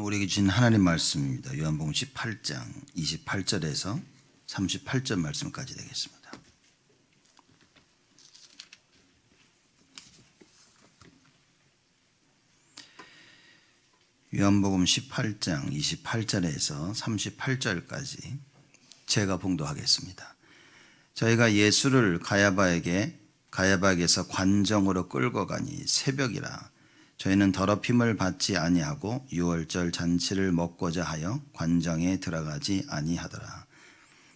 우리에게 주신 하나님 말씀입니다. 요한복음 18장 28절에서 38절 말씀까지 되겠습니다. 요한복음 18장 28절에서 38절까지 제가 봉독하겠습니다. 저희가 예수를 가야바에게서 관정으로 끌고 가니 새벽이라 저희는 더럽힘을 받지 아니하고 유월절 잔치를 먹고자 하여 관정에 들어가지 아니하더라.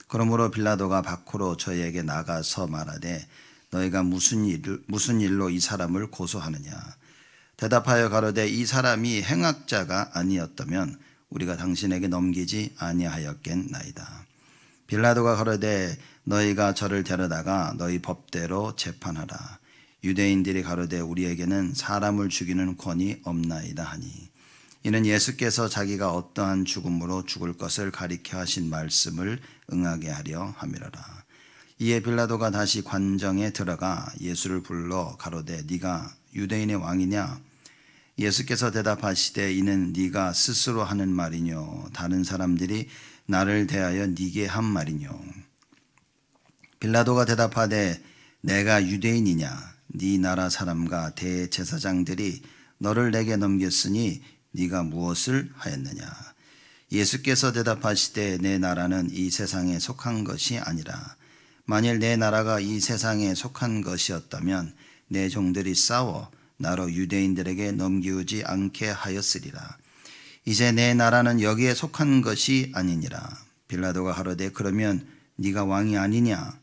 그러므로 빌라도가 밖으로 저희에게 나가서 말하되 너희가 무슨 일로 이 사람을 고소하느냐. 대답하여 가로되 이 사람이 행악자가 아니었다면 우리가 당신에게 넘기지 아니하였겠나이다. 빌라도가 가로되 너희가 저를 데려다가 너희 법대로 재판하라. 유대인들이 가로되 우리에게는 사람을 죽이는 권이 없나이다 하니 이는 예수께서 자기가 어떠한 죽음으로 죽을 것을 가리켜 하신 말씀을 응하게 하려 함이로라. 이에 빌라도가 다시 관정에 들어가 예수를 불러 가로되 네가 유대인의 왕이냐. 예수께서 대답하시되 이는 네가 스스로 하는 말이뇨 다른 사람들이 나를 대하여 네게 한 말이뇨. 빌라도가 대답하되 내가 유대인이냐. 네 나라 사람과 대제사장들이 너를 내게 넘겼으니 네가 무엇을 하였느냐. 예수께서 대답하시되 내 나라는 이 세상에 속한 것이 아니라 만일 내 나라가 이 세상에 속한 것이었다면 내 종들이 싸워 나로 유대인들에게 넘기우지 않게 하였으리라. 이제 내 나라는 여기에 속한 것이 아니니라. 빌라도가 가로되 그러면 네가 왕이 아니냐.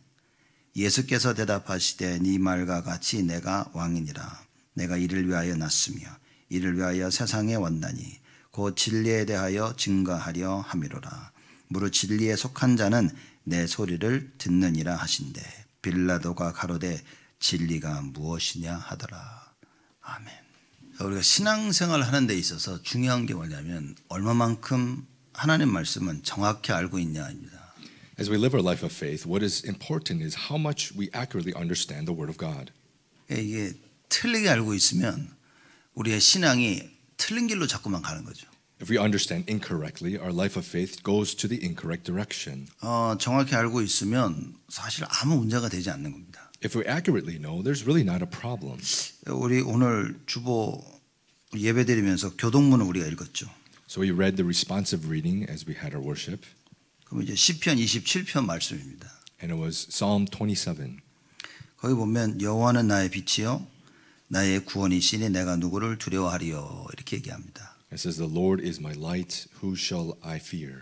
예수께서 대답하시되 네 말과 같이 내가 왕이니라. 내가 이를 위하여 났으며 이를 위하여 세상에 왔나니 곧 진리에 대하여 증거하려 함이로라. 무릇 진리에 속한 자는 내 소리를 듣느니라 하신대. 빌라도가 가로되 진리가 무엇이냐 하더라. 아멘. 우리가 신앙생활을 하는 데 있어서 중요한 게 뭐냐면 얼마만큼 하나님 말씀은 정확히 알고 있냐입니다. As we live our life of faith, what is important is how much we accurately understand the Word of God. 이게 틀리게 알고 있으면 우리의 신앙이 틀린 길로 자꾸만 가는 거죠. If we understand incorrectly, our life of faith goes to the incorrect direction. 정확히 알고 있으면 사실 아무 문제가 되지 않는 겁니다. If we accurately know, there's really not a problem. 우리 오늘 주보 예배드리면서 교동문을 우리가 읽었죠. So we read the responsive reading as we had our worship. 그럼 이제 시편 27편 말씀입니다. And it was Psalm 27. 거기 보면 여호와는 나의 빛이요 나의 구원이시니 내가 누구를 두려워하리요 이렇게 얘기합니다. It says the Lord is my light, who shall I fear?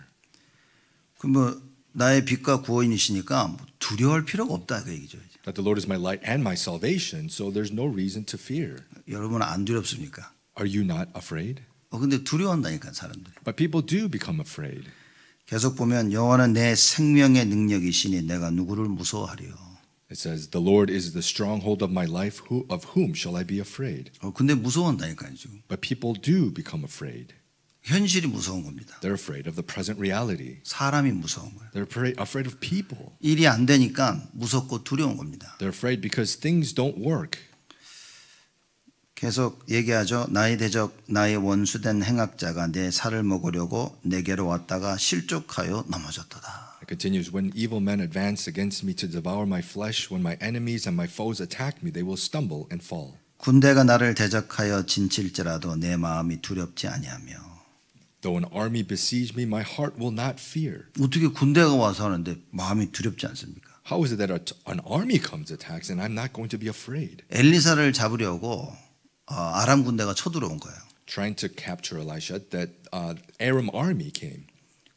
그럼 뭐 나의 빛과 구원이시니까 두려워할 필요가 없다 그 얘기죠. That the Lord is my light and my salvation, so there's no reason to fear. 여러분은 안 두렵습니까? Are you not afraid? 근데 두려워한다니까 사람들이. But people do become afraid. 계속 보면 여호와는 내 생명의 능력이시니 내가 누구를 무서워하리요. It says the Lord is the stronghold of my life, of whom shall I be afraid? 근데 무서워한다니까요 지금. But people do become afraid. 현실이 무서운 겁니다. They're afraid of the present reality. 사람이 무서운 거예요. They're afraid of people. 일이 안 되니까 무섭고 두려운 겁니다. They're afraid because things don't work. 계속 얘기하죠. 나의 대적 나의 원수된 행악자가 내 살을 먹으려고 내게로 왔다가 실족하여 넘어졌도다. It continues, when evil men advance against me to devour my flesh, when my enemies and my foes attack me, they will stumble and fall. 군대가 나를 대적하여 진칠지라도 내 마음이 두렵지 아니하며. Though an army besiege me, my heart will not fear. 어떻게 군대가 와서 하는데 마음이 두렵지 않습니까? How is it that an army comes attacks and I'm not going to be afraid? 엘리사를 잡으려고 아람 군대가 쳐들어온 거예요. Trying to capture Elisha, that Aram army came.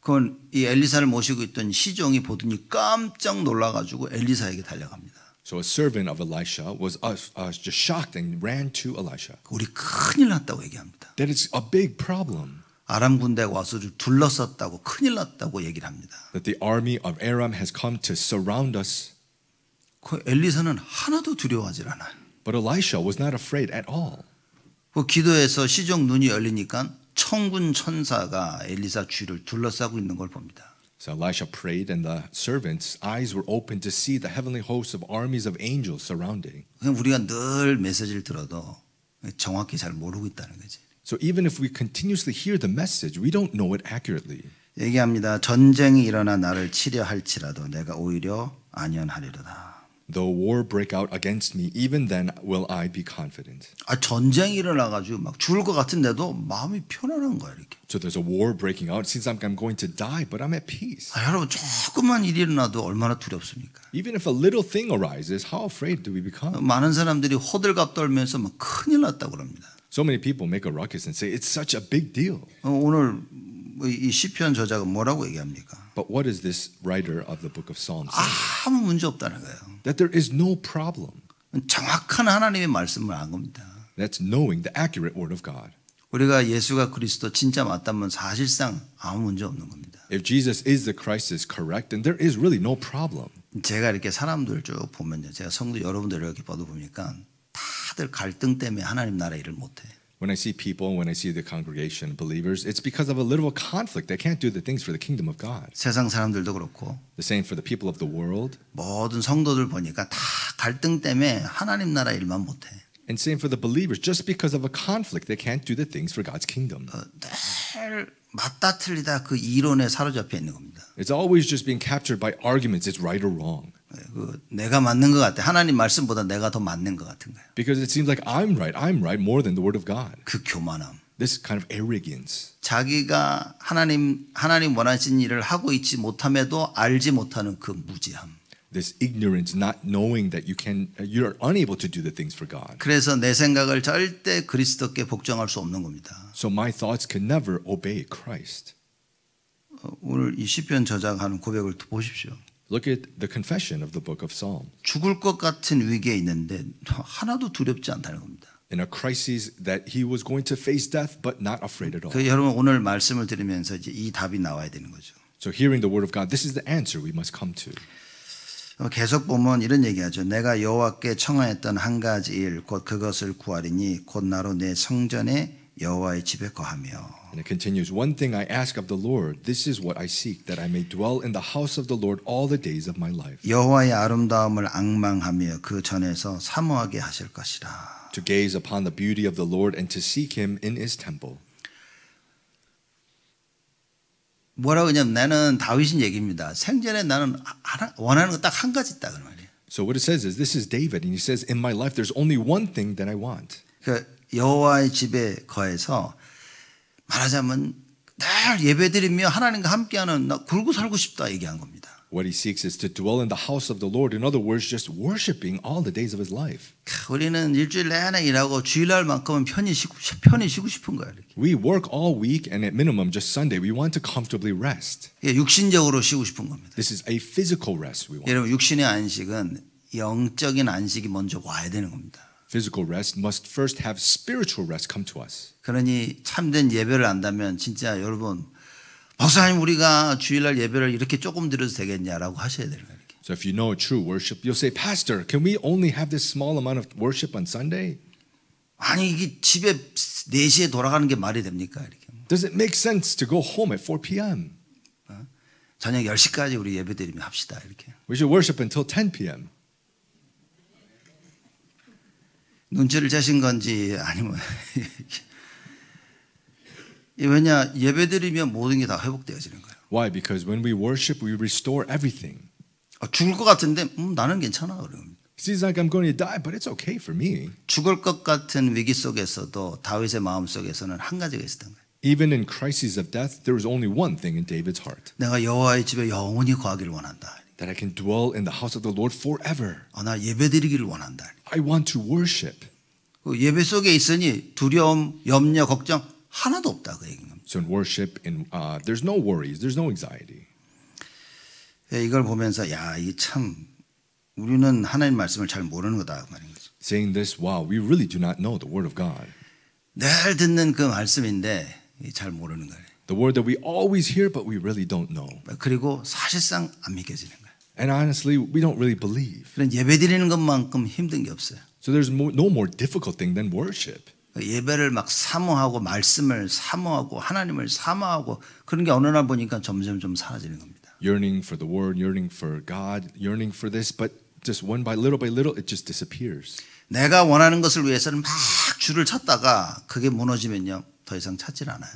그건 이 엘리사를 모시고 있던 시종이 보더니 깜짝 놀라가지고 엘리사에게 달려갑니다. So a servant of Elisha was just shocked and ran to Elisha. 우리 큰일 났다고 얘기합니다. That is a big problem. 아람 군대가 와서 둘러쌌다고 큰일 났다고 얘기를 합니다. That the army of Aram has come to surround us. 그 엘리사는 하나도 두려워하지 않아요. But Elisha was not afraid at all. 그 기도에서 시종 눈이 열리니까 천군 천사가 엘리사 주위를 둘러싸고 있는 걸 봅니다. So Elisha prayed, and the servants' eyes were opened to see the heavenly hosts of armies of angels surrounding. 그냥 우리가 늘 메시지를 들어도 정확히 잘 모르고 있다는 거지. So even if we continuously hear the message, we don't know it accurately. 얘기합니다. 전쟁이 일어나 나를 치려 할지라도 내가 오히려 안연하리로다. Though war break out against me, even then will I be confident. 전쟁이 일어나가지고 막 죽을 것 같은데도 마음이 편안한 거야 이렇게. So there's a war breaking out. It seems like I'm going to die, but I'm at peace. 여러분 조금만 일이 일어나도 얼마나 두렵습니까? Even if a little thing arises, how afraid do we become? 많은 사람들이 호들갑 떨면서 막 큰일 났다고 그럽니다. So many people make a ruckus and say it's such a big deal. 오늘 이 시편 저자가 뭐라고 얘기합니까? But what is this writer of the book of Psalms saying? 아무 문제 없다는 거예요. That there is no problem. 정확한 하나님의 말씀을 안 겁니다. That's knowing the accurate word of God. 우리가 예수가 그리스도 진짜 맞다면 사실상 아무 문제 없는 겁니다. If Jesus is the Christ is correct, then there is really no problem. 제가 이렇게 사람들 쭉 보면요, 제가 성도 여러분들 이렇게 봐도 보니까 다들 갈등 때문에 하나님 나라 일을 못해. When I see people, when I see the congregation, believers, it's because of a little conflict. They can't do the things for the kingdom of God. 세상 사람들도 그렇고 The same for the people of the world. 모든 성도들 보니까 다 갈등 때문에 하나님 나라 일만 못해. And same for the believers. Just because of a conflict, they can't do the things for God's kingdom. 늘 맞다 틀리다 그 이론에 사로잡혀 있는 겁니다. It's always just being captured by arguments. It's right or wrong. 내가 맞는 것 같아. 하나님 말씀보다 내가 더 맞는 것 같은 거예요. Because it seems like I'm right more than the word of God. 그 교만함. This kind of arrogance. 자기가 하나님 원하신 일을 하고 있지 못함에도 알지 못하는 그 무지함. This ignorance, not knowing that you're unable to do the things for God. 그래서 내 생각을 절대 그리스도께 복종할 수 없는 겁니다. So my thoughts can never obey Christ. 오늘 이 시편 저자가 하는 고백을 보십시오. Look at the confession of the book of Psalms. 죽을 것 같은 위기에 있는데 하나도 두렵지 않다는 겁니다. In a crisis that he was going to face death, but not afraid at all. 여러분 오늘 말씀을 들으면서 이제 이 답이 나와야 되는 거죠. So hearing the word of God, this is the answer we must come to. 계속 보면 이런 얘기하죠. 내가 여호와께 청하였던 한 가지 일, 곧 그것을 구하리니 곧 나로 내 성전에 여호와의 집에 거하며. And it continues, one thing I ask of the Lord, this is what I seek, that I may dwell in the house of the Lord all the days of my life. 여호와의 아름다움을 앙망하며 그 전에서 사모하게 하실 것이라. To gaze upon the beauty of the Lord and to seek him in his temple. 뭐라고 하냐면 나는 다윗인 얘기입니다. 생전에 나는 원하는 거 딱 한 가지 있다 그 말이에요. So what it says is, this is David, and he says, in my life there's only one thing that I want. 그 여호와의 집에 거해서 말하자면 늘 예배드리며 하나님과 함께하는 나 굴고 살고 싶다 얘기한 겁니다. What he seeks is to dwell in the house of the Lord. In other words, just worshiping all the days of his life. 우리는 일주일 내내 일하고 주일날만큼은 편히 쉬고 싶은 거야. 이렇게. We work all week, and at minimum, just Sunday, we want to comfortably rest. 육신적으로 쉬고 싶은 겁니다. This is a physical rest we want. 여러분 육신의 안식은 영적인 안식이 먼저 와야 되는 겁니다. Physical rest must first have spiritual rest come to us. 그러니 참된 예배를 안다면 진짜 여러분 목사님 우리가 주일날 예배를 이렇게 조금 드려도 되겠냐라고 하셔야 되는 거예요. So if you know true worship, you'll say, Pastor, can we only have this small amount of worship on Sunday? 아니 이게 집에 4시에 돌아가는 게 말이 됩니까? 이렇게. Does it make sense to go home at 4 p.m.? 저녁 10시까지 우리 예배드리면 합시다. 이렇게. We should worship until 10 p.m. 눈치를 채신 건지 아니면 왜냐 예배드리면 모든 게 다 회복되어지는 거예요. Why? Because when we worship, we restore everything. 죽을 것 같은데 나는 괜찮아 그러면. It seems like I'm going to die, but it's okay for me. 죽을 것 같은 위기 속에서도 다윗의 마음 속에서는 한 가지가 있었던 거예요. Even in crises of death, there was only one thing in David's heart. 내가 여호와의 집에 영원히 거하기를 원한다. That I can dwell in the house of the Lord forever. 나 예배드리기를 원한다. I want to worship. 예배 속에 있으니 두려움, 염려, 걱정 하나도 없다 그 얘기입니다. So in worship, there's no worries, there's no anxiety. 이걸 보면서 이 참 우리는 하나님 말씀을 잘 모르는 거다 그 말인 거죠. Saying this, wow, we really do not know the word of God. 늘 듣는 그 말씀인데 잘 모르는 거예요. The word that we always hear, but we really don't know. 그리고 사실상 안 믿겨지는 거예요. And honestly, we don't really believe. 그런 예배드리는 것만큼 힘든 게 없어요. So there's no more difficult thing than worship. 예배를 막 사모하고 말씀을 사모하고 하나님을 사모하고 그런 게 어느 날 보니까 점점 좀 사라지는 겁니다. Yearning for the word, yearning for God, yearning for this, but just one by little, it just disappears. 내가 원하는 것을 위해서는 막 줄을 쳤다가 그게 무너지면요 더 이상 찾질 않아요.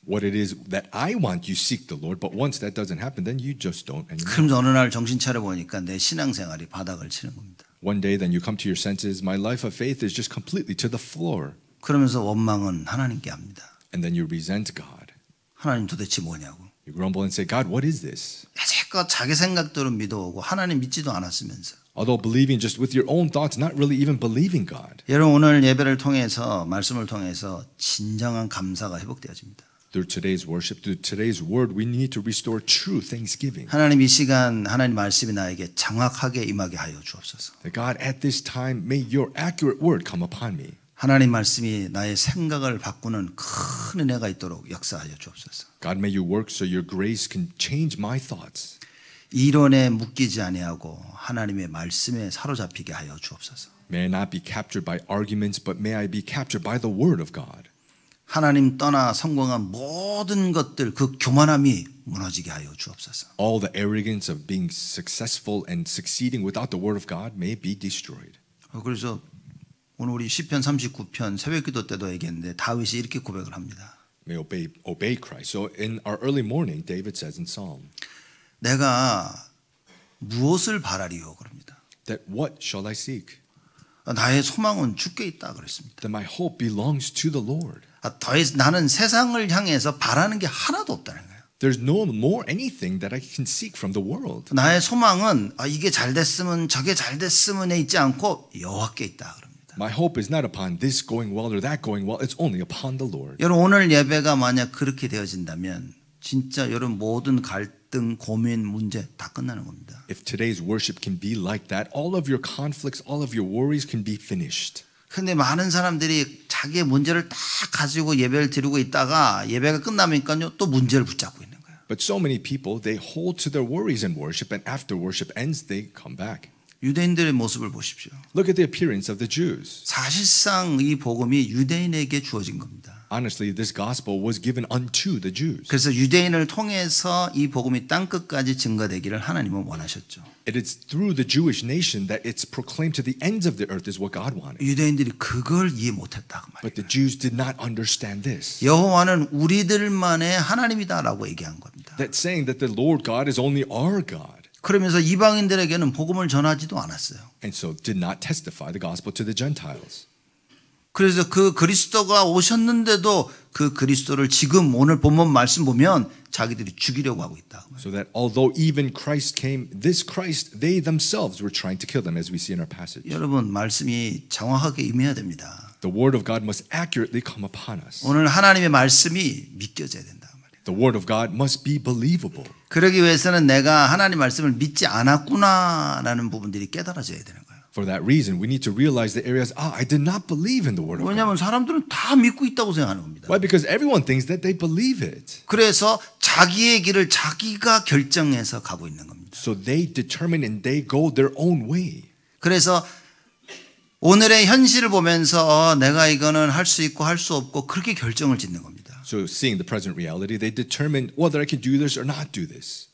What it is that I want, you seek the Lord, but once that doesn't happen, then you just don't anymore. 그러면서 어느 날 정신 차려 보니까 내 신앙생활이 바닥을 치는 겁니다. One day, then you come to your senses. My life of faith is just completely to the floor, 그러면서 원망은 하나님께 합니다. and then you resent God. 하나님 도대체 뭐냐고. You grumble and say, God, what is this? 여태껏 자기 생각대로 믿어오고 하나님 믿지도 않았으면서. Although believing just with your own thoughts, not really even believing God. 여러분 오늘 예배를 통해서 말씀을 통해서 진정한 감사가 회복되어집니다. Through today's worship, through today's word, we need to restore true thanksgiving. 하나님 이 시간 하나님 말씀이 나에게 장확하게 임하게 하여 주옵소서. That God, at this time, may your accurate word come upon me. 하나님 말씀이 나의 생각을 바꾸는 큰 은혜가 있도록 역사하여 주옵소서. God, may you work so your grace can change my thoughts. 이론에 묶이지 아니하고 하나님의 말씀에 사로잡히게 하여 주옵소서. May I not be captured by arguments, but may I be captured by the word of God. 하나님 떠나 성공한 모든 것들 그 교만함이 무너지게 하여 주옵소서. All the arrogance of being successful and succeeding without the word of God may be destroyed. 그래서 오늘 우리 시편 39편 새벽기도 때도 얘기했는데 다윗이 이렇게 고백을 합니다. May obey Christ. So in our early morning, David says in Psalm, 내가 무엇을 바라리요 그럽니다. that what shall I seek? 나의 소망은 주께 있다 그랬습니다. That my hope belongs to the Lord. 나는 세상을 향해서 바라는 게 하나도 없다는 거예요. There's no more anything that I can seek from the world. 나의 소망은 이게 잘 됐으면 저게 잘 됐으면에 있지 않고 여호와께 있다 그럽니다. My hope is not upon this going well or that going well. It's only upon the Lord. 여러분 오늘 예배가 만약 그렇게 되어진다면 진짜 여러분 모든 갈등, 고민, 문제 다 끝나는 겁니다. If today's worship can be like that, all of your conflicts, all of your worries can be finished. 근데 많은 사람들이 자기의 문제를 다 가지고 예배를 드리고 있다가 예배가 끝나니까요 또 문제를 붙잡고 있는 거예요. But so many people, they hold to their worries in worship, and after worship ends, they come back. 유대인들의 모습을 보십시오. Look at the appearance of the Jews. 사실상 이 복음이 유대인에게 주어진 겁니다. Honestly, this gospel was given unto the Jews. 그래서 유대인을 통해서 이 복음이 땅 끝까지 증거되기를 하나님은 원하셨죠. It is through the Jewish nation that it's proclaimed to the ends of the earth is what God wanted. 유대인들이 그걸 이해 못했다 그 But the 말이에요. Jews did not understand this. 여호와는 우리들만의 하나님이다라고 얘기한 겁니다. That saying that the Lord God is only our God. 그러면서 이방인들에게는 복음을 전하지도 않았어요. And so did not testify the gospel to the Gentiles. 그래서 그 그리스도가 오셨는데도 그 그리스도를 지금 오늘 본문 말씀 보면 자기들이 죽이려고 하고 있다. So that although even Christ came, this Christ, they themselves were trying to kill them, as we see in our passage. 여러분 말씀이 정확하게 임해야 됩니다. The word of God must accurately come upon us. 오늘 하나님의 말씀이 믿겨져야 된다. The word of God must be believable. 그러기 위해서는 내가 하나님 말씀을 믿지 않았구나라는 부분들이 깨달아져야 되는 거예요. For that reason, we need to realize the areas, I did not believe in the word of God. 왜냐하면 사람들은 다 믿고 있다고 생각하는 겁니다. Why? Because everyone thinks that they believe it. 그래서 자기의 길을 자기가 결정해서 가고 있는 겁니다. So they determine and they go their own way. 그래서 오늘의 현실을 보면서 내가 이거는 할 수 있고 할 수 없고 그렇게 결정을 짓는 겁니다. So seeing the present reality, they determine whether I can do this or not do this.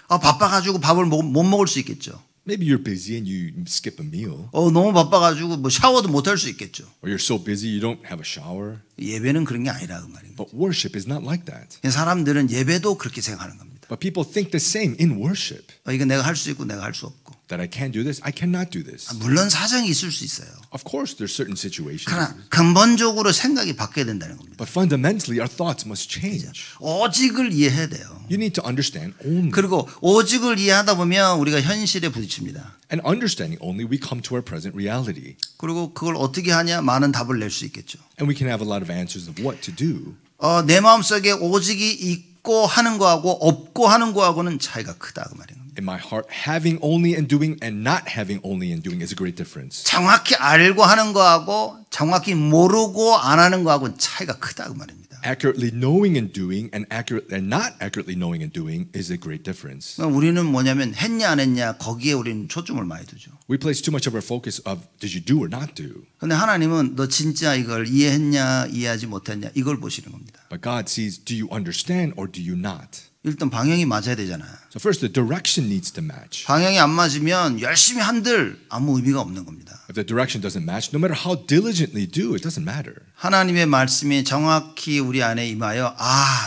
바빠가지고 밥을 못 먹을 수 있겠죠. Maybe you're busy and you skip a meal. 너무 바빠가지고 뭐 샤워도 못 할 수 있겠죠. Or you're so busy you don't have a shower. 예배는 그런 게 아니라 그 말이에요. But worship is not like that. 사람들은 예배도 그렇게 생각하는 겁니다. But people think the same in worship. 이거 내가 할 수 있고 내가 할 수 없고. That I can do this, I cannot do this. 물론 사정이 있을 수 있어요. Of course, there's certain situations. 그러나 근본적으로 생각이 바뀌어야 된다는 겁니다. But fundamentally, our thoughts must change. 오직을 이해해야 돼요. You need to understand only. 그리고 오직을 이해하다 보면 우리가 현실에 부딪힙니다. And understanding only, we come to our present reality. 그리고 그걸 어떻게 하냐 많은 답을 낼 수 있겠죠. And we can have a lot of answers of what to do. 내 마음속에 오직이 있고 하는 거하고 없고 하는 거하고는 차이가 크다 그 말이에요. In my heart, having only and doing and not having only and doing is a great difference. 정확히 알고 하는 거하고 정확히 모르고 안 하는 거하고는 차이가 크다 그 말입니다. Accurately knowing and doing and not accurately knowing and doing is a great difference. 우리는 뭐냐면 했냐 안 했냐 거기에 우리는 초점을 많이 두죠. We place too much of our focus of did you do or not do. 근데 하나님은 너 진짜 이걸 이해했냐 이해하지 못했냐 이걸 보시는 겁니다. But God sees, do you understand or do you not? 일단 방향이 맞아야 되잖아요. So first, the direction needs to match. 방향이 안 맞으면 열심히 한들 아무 의미가 없는 겁니다. If the direction doesn't match, no matter how diligently do, it doesn't matter. 하나님의 말씀이 정확히 우리 안에 임하여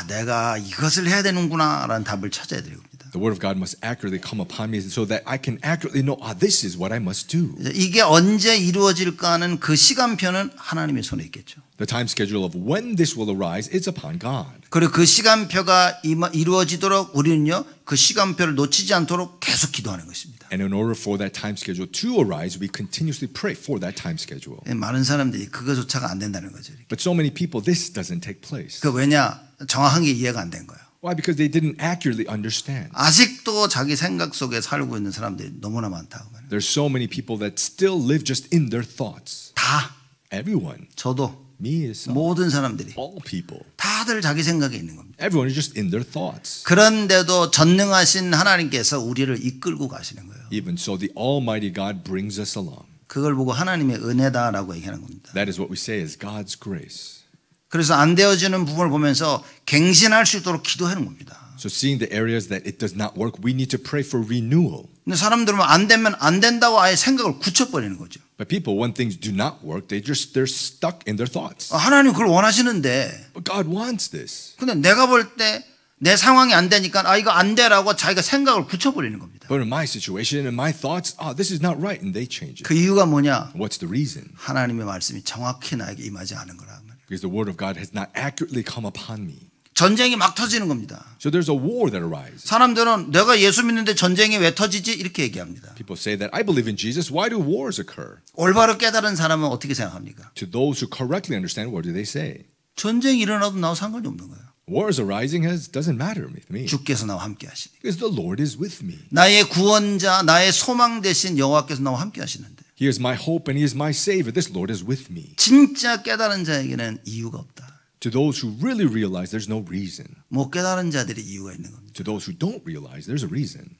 내가 이것을 해야 되는구나 라는 답을 찾아야 됩니다. The word of God must accurately come upon me so that I can accurately know, this is what I must do. 이게 언제 이루어질까 하는 그 시간표는 하나님의 손에 있겠죠. The time schedule of when this will arise is upon God. 그리고 그 시간표가 이루어지도록 우리는요, 그 시간표를 놓치지 않도록 계속 기도하는 것입니다. And in order for that time schedule to arise, we continuously pray for that time schedule. 많은 사람들이 그거조차가 안 된다는 거죠. But so many people, this doesn't take place. 그 왜냐? 정확한 게 이해가 안 된 거예요. Why? Because they didn't accurately understand. 아직도 자기 생각 속에 살고 있는 사람들이 너무나 많다고 말해요. There's so many people that still live just in their thoughts. 다, Everyone, 저도, me is 모든 사람들이 all people. 다들 자기 생각에 있는 겁니다. Everyone is just in their thoughts. 그런데도 전능하신 하나님께서 우리를 이끌고 가시는 거예요. Even so, the Almighty God brings us along. 그걸 보고 하나님의 은혜다라고 얘기하는 겁니다. That is what we say is God's grace. 그래서 안 되어지는 부분을 보면서 갱신할 수 있도록 기도하는 겁니다. So seeing the areas that it does not work, we need to pray for renewal. 근데 사람들은 안 되면 안 된다고 아예 생각을 굳혀버리는 거죠. But people, when things do not work, they're stuck in their thoughts. 하나님 그걸 원하시는데 But God wants this. 근데 내가 볼 때 내 상황이 안 되니까 이거 안 되라고 자기가 생각을 굳혀버리는 겁니다. But in my situation, in my thoughts, this is not right, and they change it. 그 이유가 뭐냐? What's the reason? 하나님의 말씀이 정확히 나에게 임하지 않은 거라 말이에요. Because the word of God has not accurately come upon me. 전쟁이 막 터지는 겁니다. So there's a war that arises. 사람들은 내가 예수 믿는데 전쟁이 왜 터지지? 이렇게 얘기합니다. People say that I believe in Jesus. Why do wars occur? 올바로 깨달은 사람은 어떻게 생각합니까? To those who correctly understand, what do they say? 전쟁이 일어나도 나와 상관이 없는 거예요. Wars arising doesn't matter with me. 주께서 나와 함께 하시니. Because the Lord is with me. 나의 구원자, 나의 소망 되신 여호와께서 나와 함께 하시는데. He is my hope and He is my Savior. This Lord is with me. 진짜 깨달은 자에게는 이유가 없다. To those who really realize, there's no reason. 못 깨달은 자들이 이유가 있는 겁니다. To those who don't realize, there's a reason.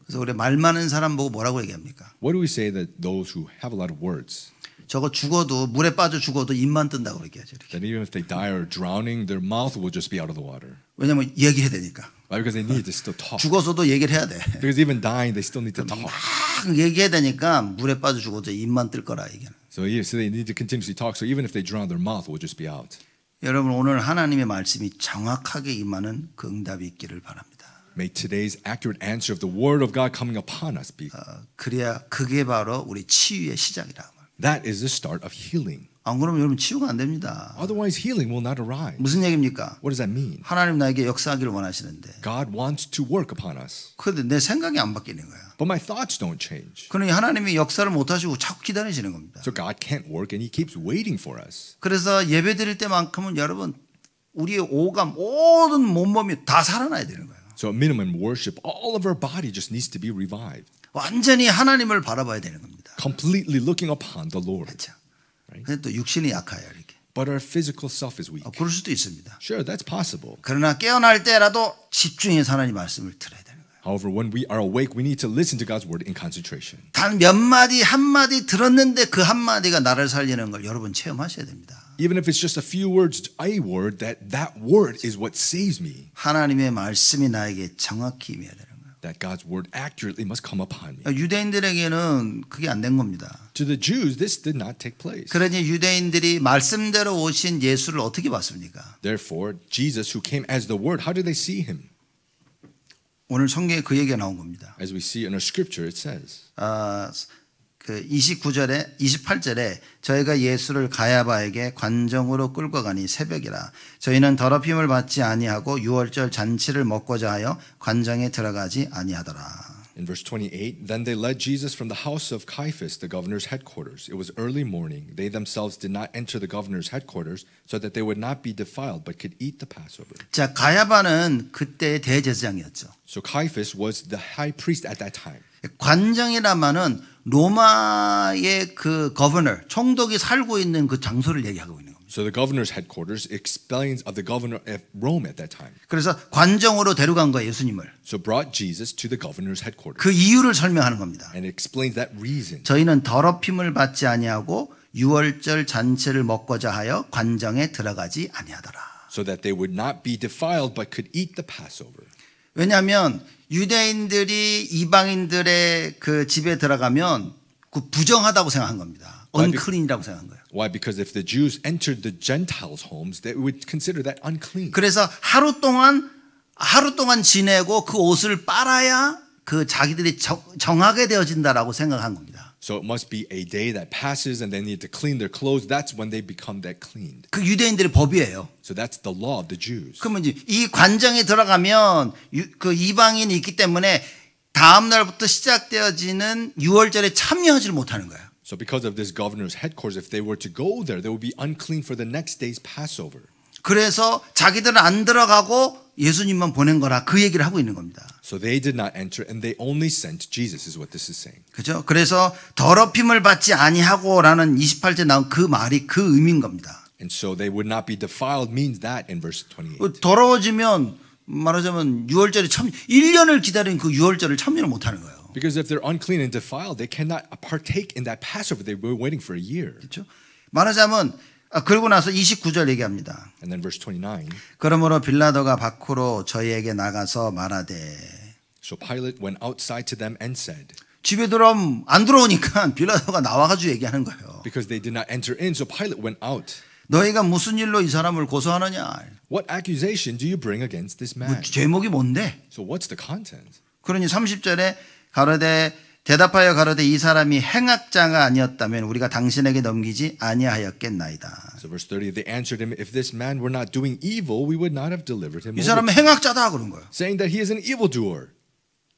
그래서 우리 말 많은 사람 보고 뭐라고 얘기합니까? What do we say that those who have a lot of words? 저거 죽어도 물에 빠져 죽어도 입만 뜬다고 얘기하죠. That even if they die or drowning, their mouth will just be out of the water. 왜냐하면 얘기해야 되니까. Why? Because they need to still talk. 죽어서도 얘기를 해야 돼. Because even dying, they still need to talk. 막 얘기해야 되니까 물에 빠져 죽어도 입만 뜰 거라 얘기하는. So they need to continuously talk. So even if they drown, their mouth will just be out. 여러분 오늘 하나님의 말씀이 정확하게 임하는 그 응답이 있기를 바랍니다. May today's accurate answer of the word of God coming upon us be. 그래야 그게 바로 우리 치유의 시작이라. That is the start of healing. 안 그러면 여러분 치유가 안 됩니다. Otherwise, healing will not arise. 무슨 얘기입니까? What does that mean? 하나님 나에게 역사하기를 원하시는데. God wants to work upon us. 그런데 내 생각이 안 바뀌는 거야. But my thoughts don't change. 그러니 하나님이 역사를 못 하시고 자꾸 기다리시는 겁니다. So God can't work and He keeps waiting for us. 그래서 예배 드릴 때만큼은 여러분 우리의 오감 모든 몸이 다 살아나야 되는 거예요. So at minimum worship, all of our body just needs to be revived. 완전히 하나님을 바라봐야 되는 겁니다. Completely looking upon the Lord. 그렇죠. 근데 또 육신이 약해요 이렇게. But our physical self is weak. 그럴 수도 있습니다. Sure, that's possible. 그러나 깨어날 때라도 집중해서 하나님 말씀을 들어야 되는 거예요. However, when we are awake, we need to listen to God's word in concentration. 단 몇 마디 한 마디 들었는데 그 한 마디가 나를 살리는 걸 여러분 체험하셔야 됩니다. Even if it's just a few words, a word, that word is what saves me. 하나님의 말씀이 나에게 정확히 임해야 되는 거예요. That God's word accurately must come upon me. 유대인들에게는 그게 안 된 겁니다. To the Jews, this did not take place. 그러니 유대인들이 말씀대로 오신 예수를 어떻게 봤습니까? Therefore, Jesus, who came as the word, how did they see him? 오늘 성경에 그 얘기가 나온 겁니다. As we see in our scripture, it says. 그 28절에 저희가 예수를 가야바에게 관정으로 끌고 가니 새벽이라 저희는 더럽힘을 받지 아니하고 유월절 잔치를 먹고자 하여 관정에 들어가지 아니하더라. In verse 28, then they led Jesus from the house of Caiaphas, the governor's headquarters. It was early morning. They themselves did not enter the governor's headquarters so that they would not be defiled but could eat the Passover. 자, 가야바는 그때의 대제사장이었죠. So Caiaphas was the high priest at that time. 관정이라마는 로마의 그 거버너, 총독이 살고 있는 그 장소를 얘기하고 있는 겁니다. So the governor's headquarters explains of the governor of Rome at that time. 그래서 관정으로 데려간 거예요, 예수님을. So brought Jesus to the governor's headquarters. 그 이유를 설명하는 겁니다. And it explains that reason. 저희는 더럽힘을 받지 아니하고 유월절 잔치를 먹고자 하여 관정에 들어가지 아니하더라. so that they would not be defiled but could eat the Passover. 왜냐하면 유대인들이 이방인들의 그 집에 들어가면 그 부정하다고 생각한 겁니다. unclean이라고 생각한 거예요. Why? Because if the Jews entered the Gentiles' homes, they would consider that unclean. 그래서 하루 동안 지내고 그 옷을 빨아야 그 자기들이 정하게 되어진다라고 생각한 겁니다. So it must be a day that passes and they need to clean their clothes. That's when they become that cleaned. 그 유대인들의 법이에요. So that's the law of the Jews. 그러면 이제 이 관정에 들어가면 그 이방인이 있기 때문에 다음 날부터 시작되어지는 유월절에 참여하지를 못하는 거예요. So because of this governor's headquarters, if they were to go there, they would be unclean for the next day's Passover. 그래서 자기들은 안 들어가고 예수님만 보낸 거라 그 얘기를 하고 있는 겁니다. So they did not enter and they only sent Jesus is what this is saying. 그렇죠? 그래서 더럽힘을 받지 아니하고라는 28절 나온 그 말이 그 의미인 겁니다. And so they would not be defiled means that in verse 28. 더러워지면 말하자면 6월절에 1년을 기다린 그 6월절을 참여를 못 하는 거예요. Because if they're unclean and defiled, they cannot partake in that Passover. They were waiting for a year. 그렇죠? 말하자면 그러고 나서 29절 얘기합니다. And then verse 29. 그러므로 빌라도가 밖으로 저희에게 나가서 말하되. So Pilate went outside to them and said. 집에 들어오면 안 들어오니까 빌라도가 나와가지고 얘기하는 거예요. Because they did not enter in, so Pilate went out. 너희가 무슨 일로 이 사람을 고소하느냐? What accusation do you bring against this man? 제목이 뭔데? So what's the content? 그러니 30절에 가로되 대답하여 가로되 이 사람이 행악자가 아니었다면 우리가 당신에게 넘기지 아니하였겠나이다. So verse 30, they answered him, if this man were not doing evil, we would not have delivered him 이 over. 사람은 행악자다 그런 거예요. Saying that he is an evildoer.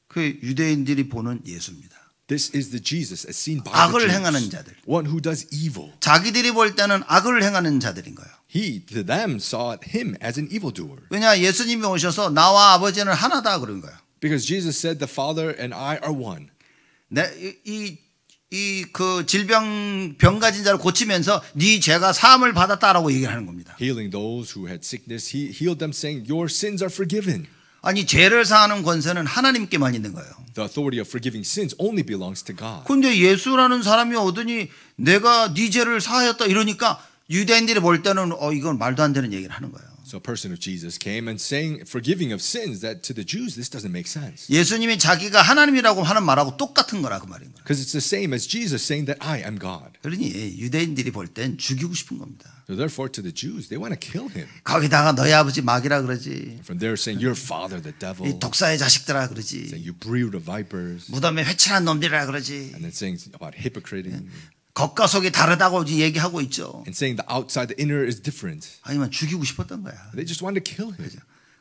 그 유대인들이 보는 예수입니다. This is the Jesus as seen by 악을 the 행하는 Jews. 자들. One who does evil. 자기들이 볼 때는 악을 행하는 자들인 거예요. He, to them, saw him as an evildoer. 왜냐 예수님이 오셔서 나와 아버지는 하나다 그런 거예요. Because Jesus said, the Father and I are one. 그 병 가진 자를 고치면서 네 죄가 사함을 받았다라고 얘기하는 겁니다. Healing those who had sickness, he healed them saying, your sins are forgiven. 아니 죄를 사하는 권세는 하나님께만 있는 거예요. The authority of forgiving sins only belongs to God. 근데 예수라는 사람이 오더니 내가 네 죄를 사하였다 이러니까 유대인들이 볼 때는 이건 말도 안 되는 얘기를 하는 거예요. So a person of Jesus came and saying, forgiving of sins, that to the Jews this doesn't make sense. 예수님이 자기가 하나님이라고 하는 말하고 똑같은 거라 그 말인 거예요. Because it's the same as Jesus saying that I am God. 그러니 유대인들이 볼 땐 죽이고 싶은 겁니다. So therefore to the Jews, they want to kill him. 거기다가 너희 아버지 마귀라 그러지. From there saying, your father the devil. 이 독사의 자식들아 그러지. Saying, you brood of vipers. 무덤에 회칠한 놈들이라 그러지. And then saying about hypocriting. 겉과 속이 다르다고 얘기하고 있죠. And saying the outside, the inner is different. 아니면 죽이고 싶었던 거야. They just wanted to kill him.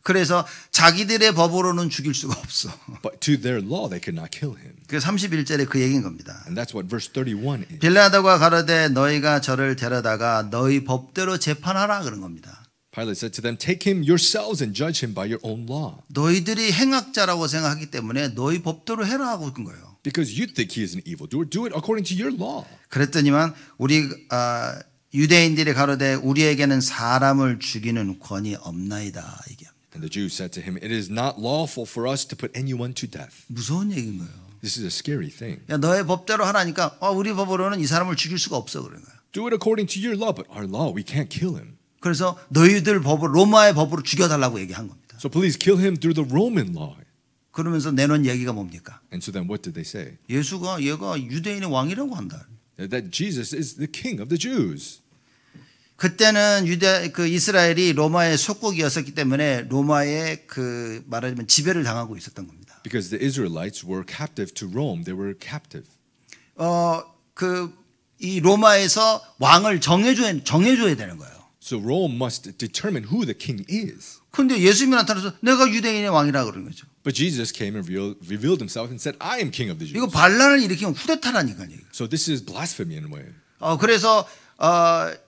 그래서 자기들의 법으로는 죽일 수가 없어. But to their law, they could not kill him. 그 31절에 그 얘기인 겁니다. And that's what verse 31 is. 빌라도가 가로되 너희가 저를 데려다가 너희 법대로 재판하라 그런 겁니다. Pilate said to them, take him yourselves and judge him by your own law. 너희들이 행악자라고 생각하기 때문에 너희 법대로 해라 하고 그런 거예요. Because you think he is an evildoer, do it according to your law. 그랬더니만 우리 유대인들이 가로되 우리에게는 사람을 죽이는 권이 없나이다 얘기합니다. And the Jews said to him, it is not lawful for us to put anyone to death. 무서운 얘기인 거예요. This is a scary thing. 야, 너의 법대로 하라니까 우리 법으로는 이 사람을 죽일 수가 없어 그런 거예요. Do it according to your law, but our law, we can't kill him. 그래서 너희들 법으로 로마의 법으로 죽여달라고 얘기한 겁니다. So please kill him through the Roman law. 그러면서 내놓은 얘기가 뭡니까? And so then what did they say? 얘가 유대인의 왕이라고 한다. That Jesus is the king of the Jews. 그때는 이스라엘이 로마의 속국이었기 때문에 로마의 말하자면 지배를 당하고 있었던 겁니다. Because the Israelites were captive to Rome, they were captive. 이 로마에서 왕을 정해줘야 되는 거예요. So Rome must determine who the king is. 근데 예수님이 나타나서 내가 유대인의 왕이라 그런 거죠. But Jesus came and revealed himself and said, I am king of the Jews. 이거 반란을 일으키면 쿠데타라니까요. So this is blasphemy in a way. 그래서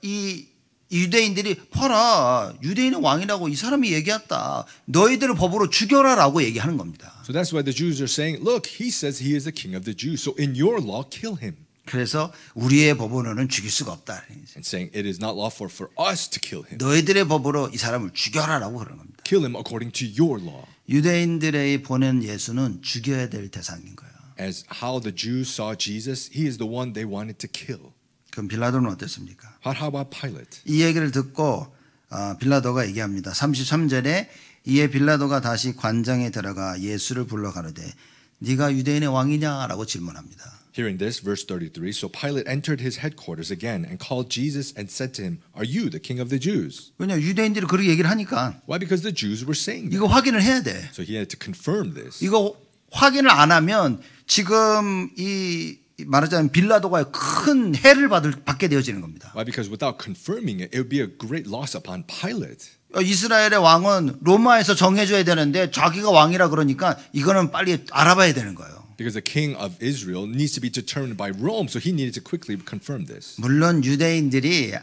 이 유대인들이 봐라 유대인의 왕이라고 이 사람이 얘기했다. 너희들을 법으로 죽여라라고 얘기하는 겁니다. So that's why the Jews are saying, look, he says he is the king of the Jews. So in your law, kill him. 그래서 우리의 법으로는 죽일 수가 없다. And saying it is not lawful for us to kill him. 너희들의 법으로 이 사람을 죽여라라고 그러는 겁니다. Kill him according to your law. 유대인들의 보낸 예수는 죽여야 될 대상인 거예요. As how the Jews saw Jesus, he is the one they wanted to kill. 그럼 빌라도는 어땠습니까? How about Pilate? 이 얘기를 듣고 빌라도가 얘기합니다. 33절에 이에 빌라도가 다시 관장에 들어가 예수를 불러 가로되 네가 유대인의 왕이냐라고 질문합니다. Hearing this, verse 33, so Pilate entered his headquarters again and called Jesus and said to him, Are you the king of the Jews? 왜냐 유대인들이 그렇게 얘기를 하니까 Why? Because the Jews were saying that. 이거 확인을 해야 돼. So he had to confirm this. 이거 확인을 안 하면 지금 이 말하자면 빌라도가 큰 해를 받게 되어지는 겁니다. Why? Because without confirming it, it would be a great loss upon Pilate. 이스라엘의 왕은 로마에서 정해줘야 되는데 자기가 왕이라 그러니까 이거는 빨리 알아봐야 되는 거예요. Because the king of Israel needs to be determined by Rome, so he needed to quickly confirm this. 물론 유대인들이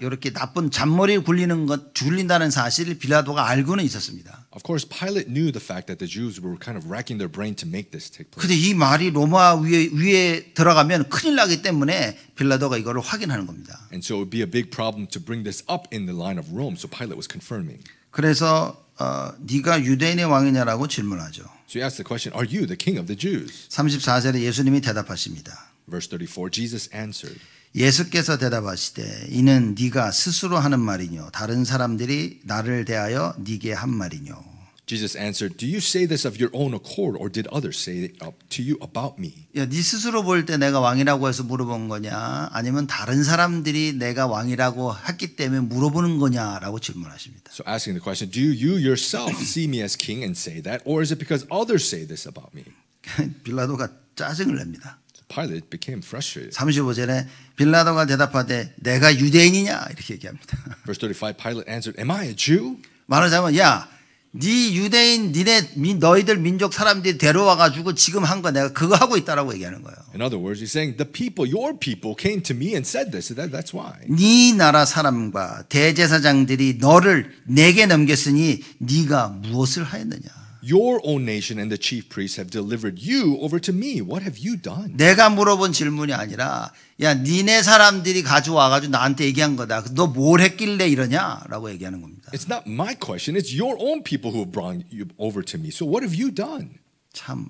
이렇게 나쁜 잔머리 굴린다는 사실을 빌라도가 알고는 있었습니다. Of course, Pilate knew the fact that the Jews were kind of racking their brain to make this take place. 근데 이 말이 로마 위에 들어가면 큰일 나기 때문에 빌라도가 이거를 확인하는 겁니다. And so it would be a big problem to bring this up in the line of Rome, so Pilate was confirming. 그래서 네가 유대인의 왕이냐라고 질문하죠. So he asked the question, Are you the king of the Jews? 34절에 예수님이 대답하십니다. Verse 34, Jesus answered. 예수께서 대답하시되 이는 네가 스스로 하는 말이뇨 다른 사람들이 나를 대하여 네게 한 말이뇨. Jesus answered, Do you say this of your own accord, or did others say it to you about me? 야, 네 스스로 볼 때 내가 왕이라고 해서 물어본 거냐 아니면 다른 사람들이 내가 왕이라고 했기 때문에 물어보는 거냐라고 질문하십니다. So asking the question, Do you yourself see me as king and say that, or is it because others say this about me? 빌라도가 짜증을 냅니다. Pilate became frustrated. 35절에 빌라도가 대답하되 내가 유대인이냐 이렇게 얘기합니다. Verse 35, Pilate answered, Am I a Jew? 말하자면 야, 네 유대인 너희들 민족 사람들이 데려와 가지고 지금 한 거 내가 그거 하고 있다라고 얘기하는 거예요. In other words, he's saying, The people, your people, came to me and said this. That's why. 네 나라 사람과 대제사장들이 너를 내게 넘겼으니 네가 무엇을 하였느냐? Your own nation and the chief priests have delivered you over to me. What have you done? 내가 물어본 질문이 아니라 야 니네 사람들이 가져와 가지고 나한테 얘기한 거다. 너 뭘 했길래 이러냐라고 얘기하는 겁니다. It's not my question. It's your own people who have brought you over to me. So what have you done? 참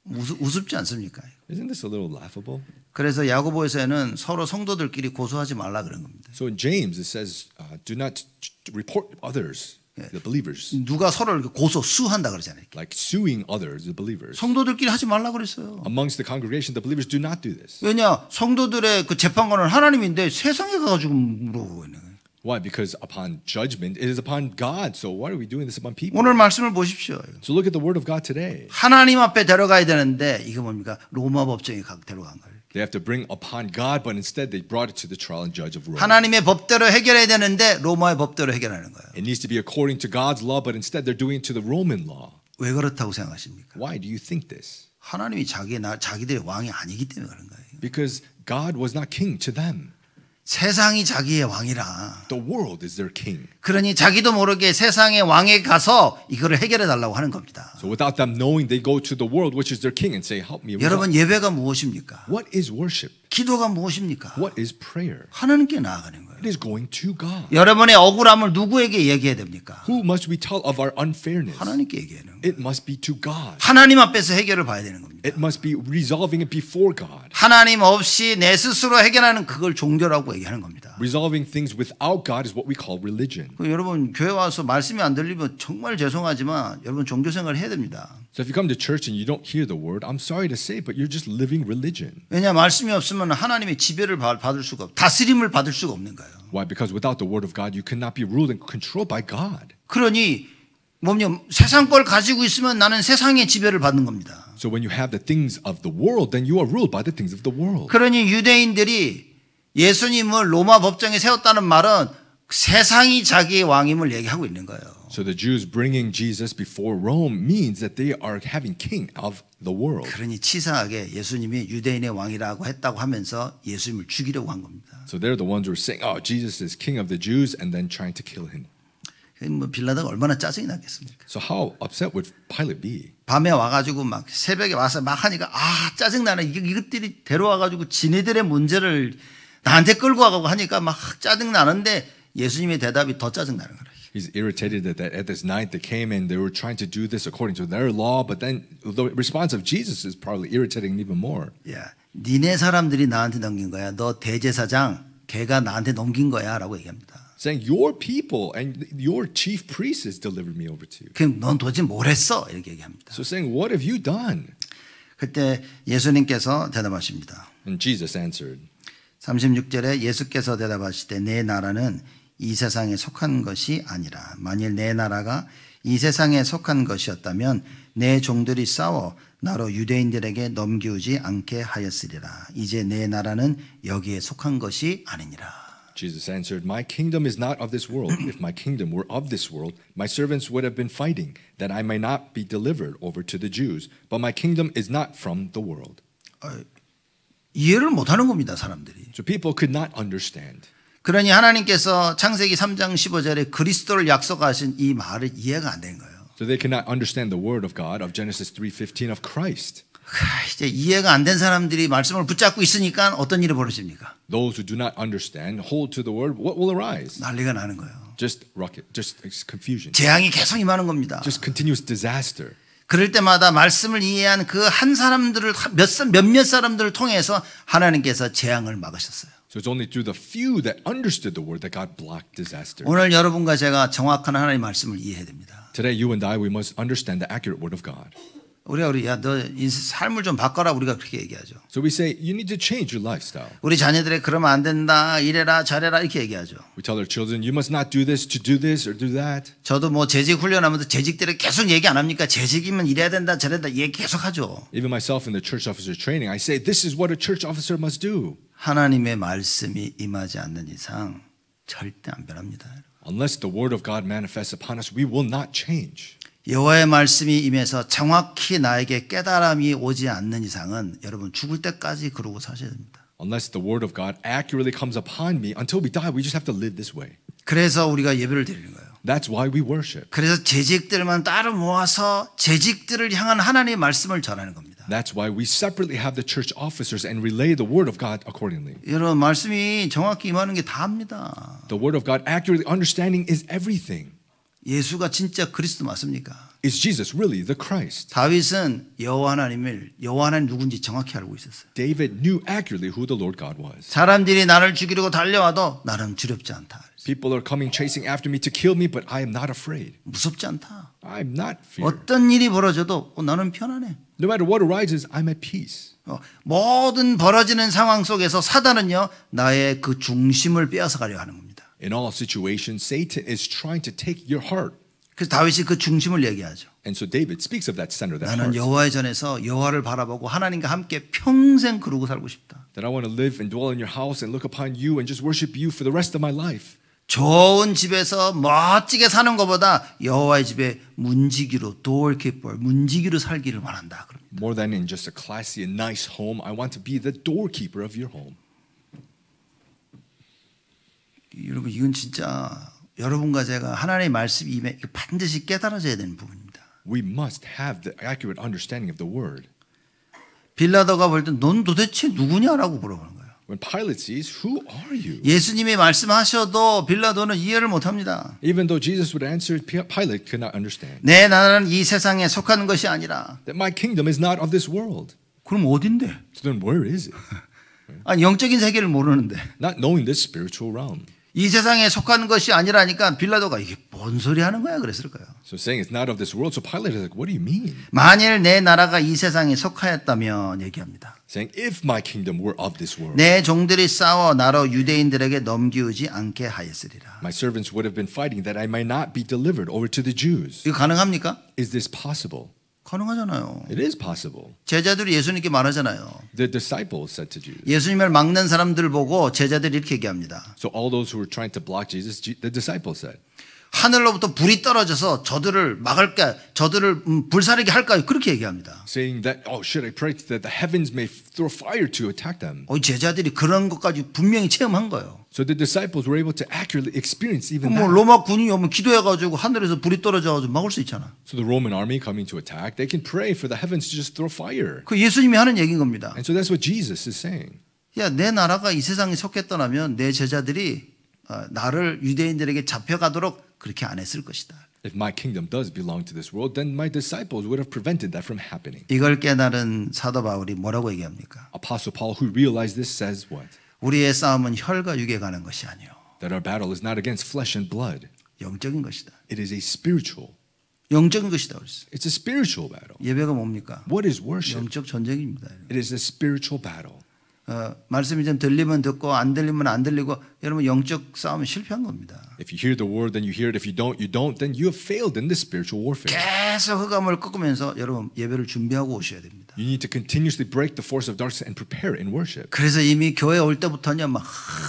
우습지 않습니까? Isn't this a little laughable? 그래서 야고보에서는 서로 성도들끼리 고소하지 말라 그런 겁니다. So in James it says, do not report others, the believers, 누가 서로를 수한다 그러잖아요. like suing others, the believers. 성도들끼리 하지 말라 그랬어요. Amongst the congregation, the believers do not do this. 왜냐 성도들의 그 재판관은 하나님인데 세상에 가가지고 물어보고 있는 거예요. Why? Because upon judgment, it is upon God. So why are we doing this upon people? 오늘 말씀을 보십시오. So look at the word of God today. 하나님 앞에 데려가야 되는데 이거 뭡니까? 로마 법정에 데려간 거예요. They have to bring upon God, but instead they brought it to the trial and judge of Rome. 하나님의 법대로 해결해야 되는데 로마의 법대로 해결하는 거예요. It needs to be according to God's law, but instead they're doing it to the Roman law. 왜 그렇다고 생각하십니까? Why do you think this? 하나님이 자기들의 왕이 아니기 때문에 그런 거예요. Because God was not king to them. 세상이 자기의 왕이라. The world is their king. 그러니 자기도 모르게 세상의 왕에 가서 이거를 해결해 달라고 하는 겁니다. So without them knowing, they go to the world, which is their king, and say, "Help me." 여러분 예배가 무엇입니까? What is worship? 기도가 무엇입니까? What is prayer? 하나님께 나아가는 거예요. It is going to God. 여러분의 억울함을 누구에게 얘기해야 됩니까? Who must we tell of our unfairness? 하나님께 얘기하는 거예요. It must be to God. 하나님 앞에서 해결을 봐야 되는 겁니다. It must be resolving it before God. 하나님 없이 내 스스로 해결하는 그걸 종교라고 얘기하는 겁니다. Resolving things without God is what we call religion. 여러분 교회 와서 말씀이 안 들리면 정말 죄송하지만 여러분 종교 생활을 해야 됩니다. So if you come to church and you don't hear the word, I'm sorry to say, but you're just living religion. 왜냐 말씀이 없으면 하나님의 지배를 받을 수가 다스림을 받을 수가 없는 거예요. Why? Because without the word of God, you cannot be ruled and controlled by God. 그러니 뭐냐 세상 걸 가지고 있으면 나는 세상의 지배를 받는 겁니다. So when you have the things of the world, then you are ruled by the things of the world. 그러니 유대인들이 예수님을 로마 법정에 세웠다는 말은 세상이 자기의 왕임을 얘기하고 있는 거예요. So the Jews bringing Jesus before Rome means that they are having king of the world. 그러니 치사하게 예수님이 유대인의 왕이라고 했다고 하면서 예수님을 죽이려고 한 겁니다. So they're the ones who are saying, "Oh, Jesus is king of the Jews," and then trying to kill him. 뭐 빌라도가 얼마나 짜증이 나겠습니까? So how upset would Pilate be? 밤에 와가지고 막 새벽에 와서 막 하니까 짜증 나네. 이것들이 데려와가지고 지네들의 문제를 나한테 끌고 와가고 하니까 막 짜증 나는데 예수님의 대답이 더 짜증 나는 거예요. He's irritated that at this night they came and they were trying to do this according to their law, but then the response of Jesus is probably irritating even more. 야, 니네 사람들이 나한테 넘긴 거야. 너 대제사장 걔가 나한테 넘긴 거야라고 얘기합니다. saying, your people and your chief priest has delivered me over to you. 그럼 넌 도대체 뭘 했어? 이렇게 얘기합니다. So saying, what have you done? 그때 예수님께서 대답하십니다. And Jesus answered, 36절에 예수께서 대답하시되 내 나라는 이 세상에 속한 것이 아니라 만일 내 나라가 이 세상에 속한 것이었다면 내 종들이 싸워 나로 유대인들에게 넘기우지 않게 하였으리라. 이제 내 나라는 여기에 속한 것이 아니니라. Jesus answered, my kingdom is not of this world. If my kingdom were of this world, my servants would have been fighting, that I may not be delivered over to the Jews. But my kingdom is not from the world. 이해를 못하는 겁니다, 사람들이. So people could not understand. 그러니 하나님께서 창세기 3장 15절에 그리스도를 약속하신 이 말을 이해가 안 된 거예요. So they could not understand the word of God of Genesis 3:15 of Christ. 이제 이해가 안 된 사람들이 말씀을 붙잡고 있으니까 어떤 일이 벌어집니까? Those who do not understand hold to the word. What will arise? 난리가 나는 거예요. Just rocket, just confusion. 재앙이 계속 임하는 겁니다. Just continuous disaster. 그럴 때마다 말씀을 이해한 그 한 사람들을 몇몇 사람들을 통해서 하나님께서 재앙을 막으셨어요. So it's only through the few that understood the word that God blocked disaster. 오늘 여러분과 제가 정확한 하나님의 말씀을 이해해야 됩니다. Today, you and I, we must understand the accurate word of God. 우리가 야, 너 삶을 좀 바꿔라 우리가 그렇게 얘기하죠. So we say, you need to change your lifestyle. 우리 자녀들에게 그러면 안 된다, 이래라 저래라 이렇게 얘기하죠. We tell our children, you must not do this to do this or do that. 저도 뭐 재직 훈련하면서 재직들에 계속 얘기 안 합니까? 재직이면 이래야 된다 저래다 얘기 계속 하죠. Even myself in the church officer training, I say, this is what a church officer must do. 하나님의 말씀이 임하지 않는 이상 절대 안 변합니다. Unless the word of God manifests upon us, we will not change. 여호와의 말씀이 임해서 정확히 나에게 깨달음이 오지 않는 이상은 여러분 죽을 때까지 그러고 사셔야 됩니다. Unless the word of God accurately comes upon me, until we die, we just have to live this way. 그래서 우리가 예배를 드리는 거예요. That's why we worship. 그래서 재직들만 따로 모아서 재직들을 향한 하나님의 말씀을 전하는 겁니다. That's why we separately have the church officers and relay the word of God accordingly. 여러분 말씀이 정확히 임하는 게 다입니다. The word of God accurately understanding is everything. 예수가 진짜 그리스도 맞습니까? Is Jesus really the Christ? 다윗은 여호와 하나님 누군지 정확히 알고 있었어요. David knew accurately who the Lord God was. 사람들이 나를 죽이려고 달려와도 나는 두렵지 않다. People are coming chasing after me to kill me, but I am not afraid. 무섭지 않다. I'm not feared. 어떤 일이 벌어져도 나는 편안해. No matter what arises, I'm at peace. 모든 벌어지는 상황 속에서 사단은요 나의 그 중심을 빼앗아 가려 하는 겁니다. In all situations, Satan is trying to take your heart. 그래서 다윗이 그 중심을 얘기하죠. And so David speaks of that center, that 나는 heart. 여호와의 전에서 여호와를 바라보고 하나님과 함께 평생 그러고 살고 싶다. That I want to live and dwell in your house and look upon you and just worship you for the rest of my life. 좋은 집에서 멋지게 사는 것보다 여호와의 집에 문지기로 doorkeeper, 문지기로 살기를 원한다. 그럽니다. More than in just a classy and nice home, I want to be the doorkeeper of your home. 여러분 이건 진짜 여러분과 제가 하나님의 말씀이 임해 반드시 깨달아져야 되는 부분입니다. We must have the accurate understanding of the word. 빌라도가 볼 때 넌 도대체 누구냐라고 물어보는 거예요. When Pilate sees, who are you? 예수님이 말씀하셔도 빌라도는 이해를 못합니다. Even though Jesus would answer, Pilate could not understand. 내 나라는 이 세상에 속하는 것이 아니라. That my kingdom is not of this world. 그럼 어딘데? So then where is it? 아니 영적인 세계를 모르는데. Not knowing this spiritual realm. 이 세상에 속하는 것이 아니라니까 빌라도가 이게 뭔 소리 하는 거야 그랬을 거예요. So saying it's not of this world, so Pilate is like, what do you mean? 만일 내 나라가 이 세상에 속하였다면 얘기합니다. Saying if my kingdom were of this world, 내 종들이 싸워 나로 유대인들에게 넘기우지 않게 하였으리라. my servants would have been fighting that I might not be delivered over to the Jews. 이거 가능합니까? Is this possible? 가능하잖아요. It is possible. 제자들이 예수님께 말하잖아요. The disciples said to Jesus. 예수님을 막는 사람들 보고 제자들이 이렇게 얘기합니다. So all those who were trying to block Jesus, the disciples said, 하늘로부터 불이 떨어져서 저들을 막을까, 저들을 불사르게 할까요? 그렇게 얘기합니다. saying that, oh, should I pray that the heavens may throw fire to attack them? 제자들이 그런 것까지 분명히 체험한 거예요. So the disciples were able to accurately experience even 뭐 that. 로마 군이 오면 기도해가지고 하늘에서 불이 떨어져가지고 막을 수 있잖아. So the Roman army coming to attack, they can pray for the heavens to just throw fire. 그 예수님이 하는 얘기인 겁니다. And so that's what Jesus is saying. 야, 내 나라가 이 세상에 속했더라면 내 제자들이 나를 유대인들에게 잡혀가도록 그렇게 안 했을 것이다. If my kingdom does belong to this world, then my disciples would have prevented that from happening. 이걸 깨달은 사도 바울이 뭐라고 얘기합니까? Apostle Paul, who realized this, says what? 우리의 싸움은 혈과 육에 가는 것이 아니요. That our battle is not against flesh and blood. 영적인 것이다. It is a spiritual. 영적인 것이다 그랬어요. It's a spiritual battle. 예배가 뭡니까? What is worship? 영적 전쟁입니다. It is a spiritual battle. 말씀이 좀 들리면 듣고 안 들리면 안 들리고 여러분 영적 싸움은 실패한 겁니다. If you hear the word, then you hear it. If you don't, you don't. Then you have failed in this spiritual warfare. 계속 흑암을 꺾으면서 여러분 예배를 준비하고 오셔야 됩니다. You need to continuously break the force of darkness and prepare in worship. 그래서 이미 교회 올 때부터는 막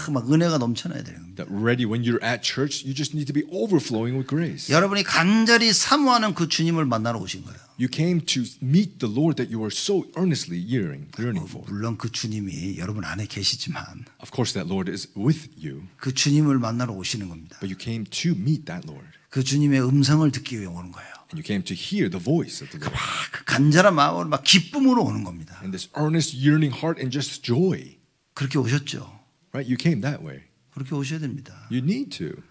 은혜가 넘쳐나야 되는 겁니다. That ready when you're at church, you just need to be overflowing with grace. 여러분이 간절히 사모하는 그 주님을 만나러 오신 거예요. You came to meet the Lord that you are so earnestly yearning for. 물론 그 주님이 여러분 안에 계시지만 Of course, that Lord is with you, 그 주님을 만나러 오시는 겁니다. but you came to meet that Lord. 그 주님의 음성을 듣기 위해 오는 거예요. And you came to hear the voice of the Lord. 그 간절한 마음으로 막 기쁨으로 오는 겁니다. And this earnest, yearning heart and just joy. 그렇게 오셨죠. Right? You came that way. 그렇게 오셔야 됩니다. You need to.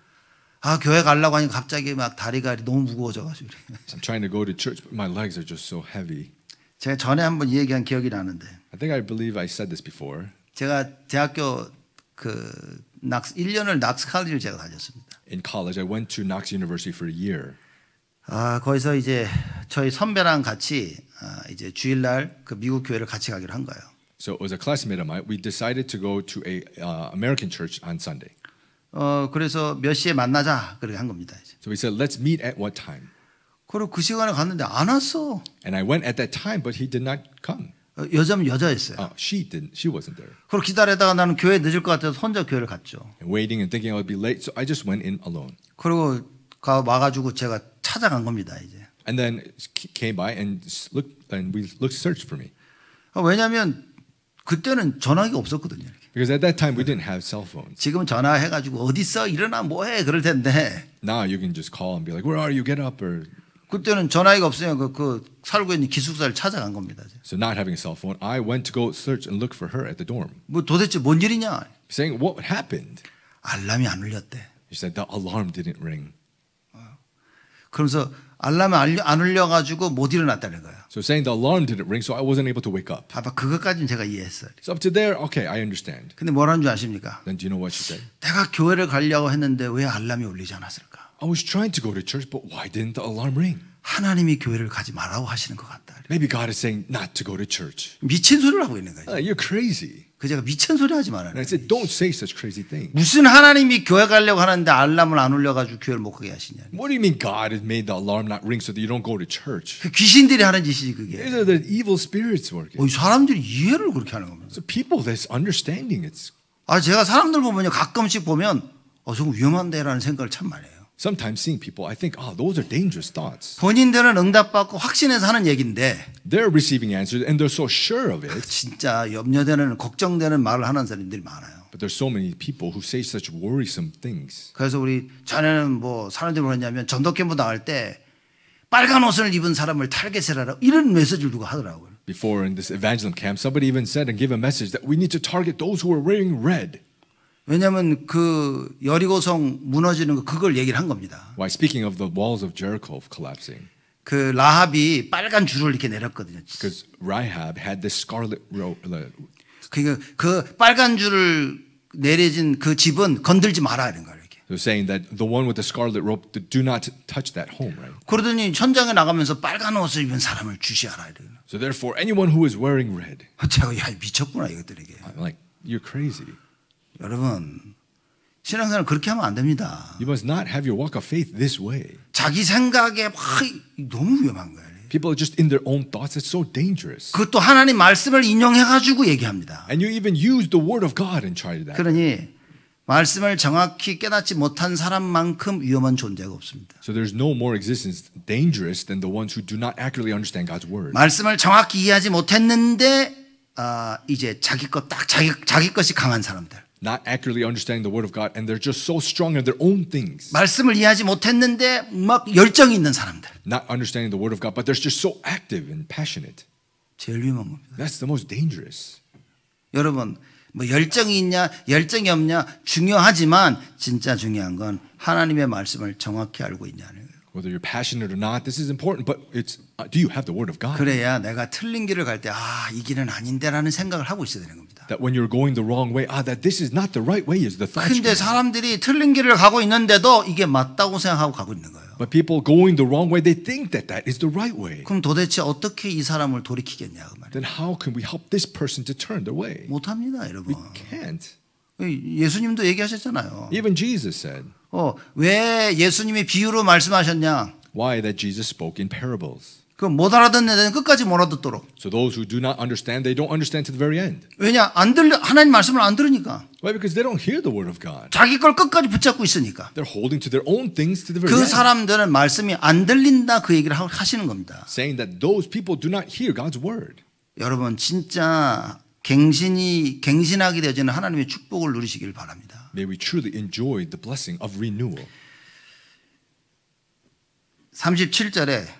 교회 가려고 하니까 갑자기 막 다리가 너무 무거워져가지고. I'm trying to go to church, but my legs are just so heavy. 제가 전에 한번 이 얘기한 기억이 나는데. I believe I said this before. 제가 대학교 1년을 낙스 칼리지를 제가 다녔습니다. In college, I went to Knox University for a year. 거기서 이제 저희 선배랑 같이 이제 주일날 그 미국 교회를 같이 가기로 한 거예요. So it was a classmate of mine. We decided to go to a American church on Sunday. 그래서 몇 시에 만나자 그렇게 한 겁니다. 이제. So we said, let's meet at what time? 그리고 그 시간에 갔는데 안 왔어. And I went at that time, but he did not come. 여자면 여자였어요. She wasn't there. 그리고 기다리다가 나는 교회 늦을 것 같아서 혼자 교회를 갔죠. And waiting and thinking I would be late, so I just went in alone. 그리고 와가지고 제가 찾아간 겁니다 이제. And then came by and searched for me. 왜냐하면 그때는 전화기가 없었거든요. Because at that time we didn't have cell phones. 지금 전화해가지고 어디 있어 일어나 뭐해 그럴 텐데. Now you can just call and be like, where are you? Get up or. 그때는 전화기가 없으면 그 살고 있는 기숙사를 찾아간 겁니다. So not having a cell phone, I went to go search and look for her at the dorm. 뭐 도대체 뭔 일이냐? Saying what happened? 알람이 안 울렸대. She said the alarm didn't ring. 그러면서 알람이 안 울려가지고 못 일어났다는 거예요. So saying the alarm didn't ring, so I wasn't able to wake up. 봐봐 그것까지는 제가 이해했어요. So up to there, okay, I understand. 근데 뭐라는 줄 아십니까? Then do you know what she said? 내가 교회를 가려고 했는데 왜 알람이 울리지 않았을까? I was trying to go to church, but why didn't the alarm ring? 하나님이 교회를 가지 말라고 하시는 것 같다. Maybe God is saying not to go to church. 미친 소리를 하고 있는 거죠. You're crazy. 그 제가 미친 소리 하지 말아요. And I said, don't say such crazy things. 무슨 하나님이 교회 가려고 하는데 알람을 안 울려가지고 교회를 못 가게 하시냐. What do you mean God has made the alarm not ring so that you don't go to church? 그 귀신들이 하는 짓이지 그게. These are the evil spirits working. 사람들이 이해를 그렇게 하는 겁니다. So people, this understanding, it's. 제가 사람들 보면요 가끔씩 보면 저거 위험한데라는 생각을 참 많이 해요. Sometimes seeing people, I think, those are dangerous thoughts. 본인들은 응답받고 확신해서 하는 얘기인데 They're receiving answers and they're so sure of it. 진짜 염려되는 걱정되는 말을 하는 사람들이 많아요. But there's so many people who say such worrisome things. 그래서 우리 전에는 뭐 사람들이 뭐랬냐면 전도캠프 나갈 때 빨간 옷을 입은 사람을 타겟해라 이런 메시지를 누가 하더라고요. Before in this evangelism camp, somebody even said and gave a message that we need to target those who are wearing red. 왜냐하면 그 여리고성 무너지는 거 그걸 얘기를 한 겁니다. Why? Speaking of the walls of Jericho collapsing. 그 라합이 빨간 줄을 이렇게 내렸거든요. Because Rahab had this scarlet rope. 그러니까 그 빨간 줄을 내려진 그 집은 건들지 마라 이런 거예요. They're saying that the one with the scarlet rope, do not touch that home, right? 그러더니 현장에 나가면서 빨간 옷을 입은 사람을 주시하라 이래요. So therefore, anyone who is wearing red. 제가 미쳤구나 이것들이. I'm like, you're crazy. 여러분 신앙생활 그렇게 하면 안 됩니다. You must not have your walk of faith this way. 자기 생각에 너무 위험한 거예요. People are just in their own thoughts. It's so dangerous. 그것도 하나님 말씀을 인용해가지고 얘기합니다. And you even use the word of God and try that. 그러니 말씀을 정확히 깨닫지 못한 사람만큼 위험한 존재가 없습니다. So there's no more existence dangerous than the ones who do not accurately understand God's word. 말씀을 정확히 이해하지 못했는데 이제 자기 것이 강한 사람들. Not accurately understanding the word of God, and they're just so strong in their own things. 말씀을 이해하지 못했는데 막 열정이 있는 사람들. Not understanding the word of God, but they're just so active and passionate. 제일 위험한 겁니다. That's the most dangerous. 여러분, 뭐 열정이 있냐, 열정이 없냐 중요하지만 진짜 중요한 건 하나님의 말씀을 정확히 알고 있냐는 거예요. Whether you're passionate or not, this is important. But it's do you have the word of God? 그래야 내가 틀린 길을 갈 때 이 길은 아닌데라는 생각을 하고 있어야 되는 겁니다. That when you're going the wrong way, that this is not the right way is the thought. 근데 사람들이 틀린 길을 가고 있는데도 이게 맞다고 생각하고 가고 있는 거예요. But people going the wrong way, they think that that is the right way. 그럼 도대체 어떻게 이 사람을 돌이키겠냐 그 말이에요. Then how can we help this person to turn their way? 못합니다, 여러분. We can't. 예수님도 얘기하셨잖아요. Even Jesus said. 왜 예수님이 비유로 말씀하셨냐? Why that Jesus spoke in parables? 그 못 알아듣는 애들은 끝까지 못 알아듣도록. So those who do not understand, they don't understand to the very end. 왜냐? 하나님 말씀을 안 들으니까. Why? Because they don't hear the word of God. 자기 걸 끝까지 붙잡고 있으니까. They're holding to their own things to the very 그 end. 사람들은 말씀이 안 들린다 그 얘기를 하시는 겁니다. Saying that those people do not hear God's word. 여러분 진짜 갱신하게 되어지는 하나님의 축복을 누리시길 바랍니다. May we truly enjoy the blessing of renewal. 37절에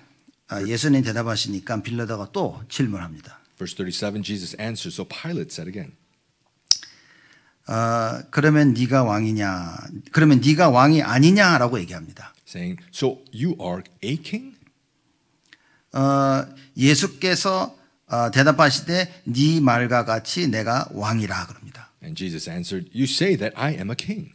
예수님 대답하시니까 빌라도가 또 질문합니다. Verse 37, Jesus answered. So Pilate said again. 그러면 네가 왕이냐? 그러면 네가 왕이 아니냐라고 얘기합니다. Saying, so you are a king? 예수께서 대답하시되 네 말과 같이 내가 왕이라 그럽니다. And Jesus answered, you say that I am a king.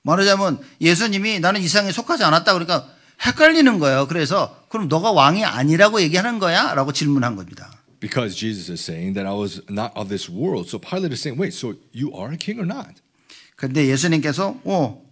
말하자면 예수님이 나는 이 세상에 속하지 않았다 그러니까 헷갈리는 거예요. 그래서 그럼 너가 왕이 아니라고 얘기하는 거야? 라고 질문한 겁니다. Because Jesus is saying that I was not of this world. So Pilate is saying, wait, so you are a king or not? 그런데 예수님께서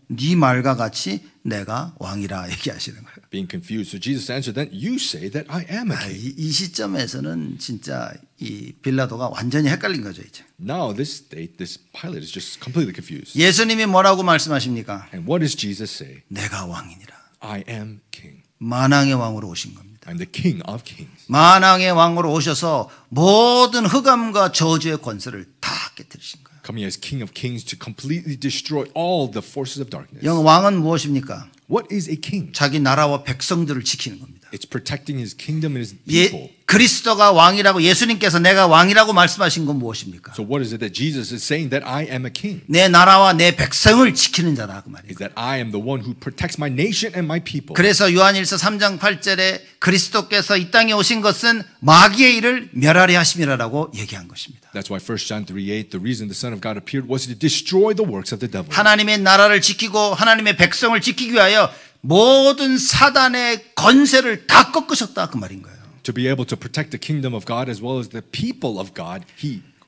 네 말과 같이 내가 왕이라 얘기하시는 거예요. Being confused. So Jesus answered, then you say that I am a king. 이 시점에서는 진짜 이 빌라도가 완전히 헷갈린 거죠, 이제. Now this state, this Pilate is just completely confused. 예수님이 뭐라고 말씀하십니까? And what does Jesus say? 내가 왕이니라. I am king. 만왕의 왕으로 오신 겁니다. I'm the king of kings. 만왕의 왕으로 오셔서 모든 흑암과 저주의 권세를 다 깨뜨리신 거예요. Coming as king of kings to completely destroy all the forces of darkness. 왕은 무엇입니까? What is a king? 자기 나라와 백성들을 지키는 겁니다. It's protecting his kingdom and his people. 그리스도가 왕이라고 예수님께서 내가 왕이라고 말씀하신 건 무엇입니까? So what is it that Jesus is saying that I am a king? 내 나라와 내 백성을 지키는 자라 그 말이에요. Is that I am the one who protects my nation and my people. 그래서 요한일서 3장 8절에 그리스도께서 이 땅에 오신 것은 마귀의 일을 멸하려 하심이라라고 얘기한 것입니다. That's why 1 John 3:8 the reason the Son of God appeared was to destroy the works of the devil. 하나님의 나라를 지키고 하나님의 백성을 지키기 위하여 모든 사단의 권세를 다 꺾으셨다 그 말인 거예요. To be able to protect the kingdom of God as well as the people of God,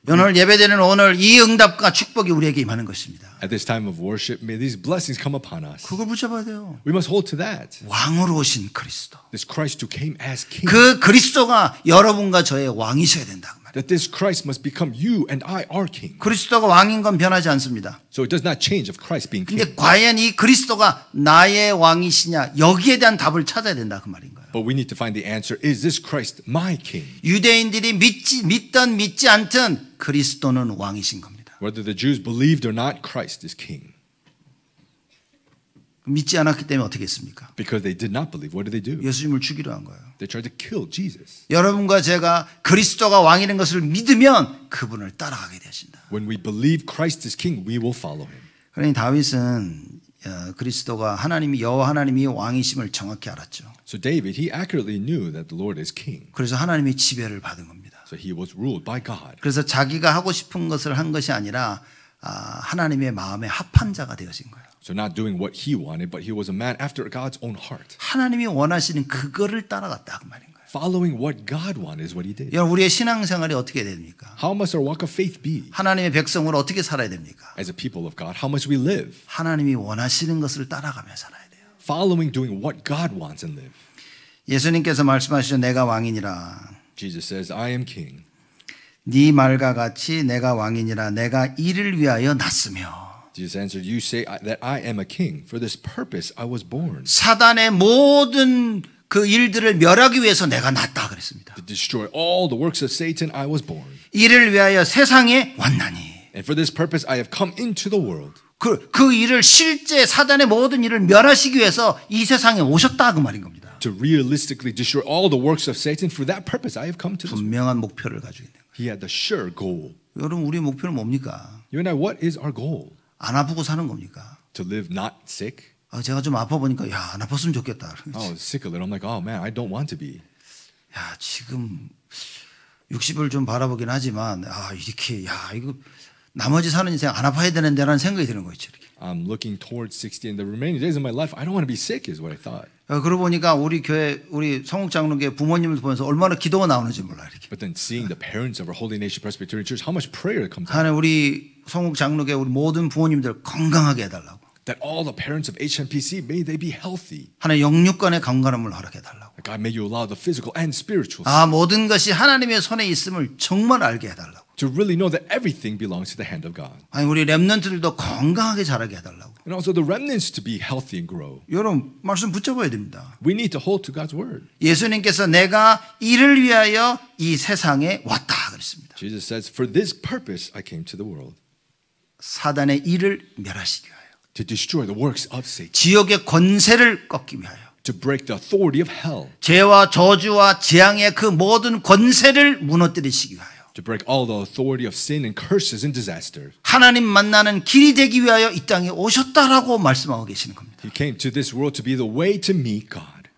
오늘 예배드리는 오늘 이 응답과 축복이 우리에게 임하는 것입니다. at this time of worship, may these blessings come upon us. 그걸 붙잡아야 돼요. We must hold to that. 왕으로 오신 그리스도. This Christ who came as king. 그 그리스도가 여러분과 저의 왕이셔야 된다 그 말이에요. That this Christ must become you and I our king. 그리스도가 왕인 건 변하지 않습니다. So it does not change of Christ being king. 근데 과연 이 그리스도가 나의 왕이시냐 여기에 대한 답을 찾아야 된다 그 말인 거예요. But we need to find the answer. Is this Christ my king? 유대인들이 믿든 믿지 않든 그리스도는 왕이신 겁니다. Whether the Jews believed or not, Christ is king. 믿지 않았기 때문에 어떻게 했습니까? Because they did not believe. What did they do? 예수님을 죽이려 한 거예요. They tried to kill Jesus. 여러분과 제가 그리스도가 왕이라는 것을 믿으면 그분을 따라가게 되신다. When we believe Christ is king, we will follow him. 그러니 다윗은 그리스도가 하나님이 여호와 하나님이 왕이심을 정확히 알았죠. So David, he accurately knew that the Lord is king. 그래서 하나님의 지배를 받은 겁니다. So he was ruled by God. 그래서 자기가 하고 싶은 것을 한 것이 아니라 하나님의 마음에 합한 자가 되어진 거예요. So not doing what he wanted, but he was a man after God's own heart. 하나님이 원하시는 그거를 따라갔다 그 말인 거예요. Following what God wanted is what he did. 여러분 우리의 신앙생활이 어떻게 됩니까? How must our walk of faith be? 하나님의 백성으로 어떻게 살아야 됩니까? As a people of God, how must we live? 하나님이 원하시는 것을 따라가며 살아야 돼요. Following, doing what God wants and live. 예수님께서 말씀하시죠. 내가 왕이니라. Jesus says, I am king. 네 말과 같이 내가 왕이니라. 내가 이를 위하여 났으며. Jesus answered, you say that I am a king. For this purpose I was born. 사단의 모든 그 일들을 멸하기 위해서 내가 났다 그랬습니다. To destroy all the works of Satan, I was born. 이를 위하여 세상에 왔나니. And for this purpose I have come into the world. 그 일을 실제 사단의 모든 일을 멸하시기 위해서 이 세상에 오셨다 그 말인 겁니다. To realistically destroy all the works of Satan. For that purpose I have come to this world. 분명한 목표를 가지고 있는 거예요. He had the sure goal. 여러분 우리 목표는 뭡니까? You and I, what is our goal? 안 아프고 사는 겁니까? To live not sick? 제가 좀 아파 보니까 야, 안 아팠으면 좋겠다. I was sick a little. I'm like, oh man, I don't want to be. 야, 지금 60을 좀 바라보긴 하지만 이렇게 이거 나머지 사는 인생 안 아파야 되는데라는 생각이 드는 거죠. 이렇게. I'm looking towards 60 in the remaining days of my life. I don't want to be sick is what I thought. 그러고 보니까 우리 교회 우리 성국장로교회 부모님을 보면서 얼마나 기도가 나오는지 몰라 이렇게. But then seeing the parents of our Holy Nation Presbyterian Church, how much prayer comes out. 하나님 우리 성국장로교회 우리 모든 부모님들 건강하게 해달라고. That all the parents of HNPC, may they be healthy. 하나님 영육간의 건강함을 허락해달라고. God, may you allow the physical and spiritual. 모든 것이 하나님의 손에 있음을 정말 알게 해달라고. To really know that everything belongs to the hand of God. 우리 렘넌트들도 건강하게 자라게 해달라고. And also the remnants to be healthy and grow. 여러분 말씀 붙잡아야 됩니다. We need to hold to God's word. 예수님께서 내가 이를 위하여 이 세상에 왔다 그랬습니다. Jesus says, for this purpose I came to the world. 사단의 일을 멸하시기 위하여. To destroy the works of Satan. 지옥의 권세를 꺾기 위하여. To break the authority of hell. 죄와 저주와 재앙의 그 모든 권세를 무너뜨리시기 위하여. To break all the authority of sin and curses and disaster. 하나님 만나는 길이 되기 위하여 이 땅에 오셨다라고 말씀하고 계시는 겁니다. He came to this world to be the way to meet God.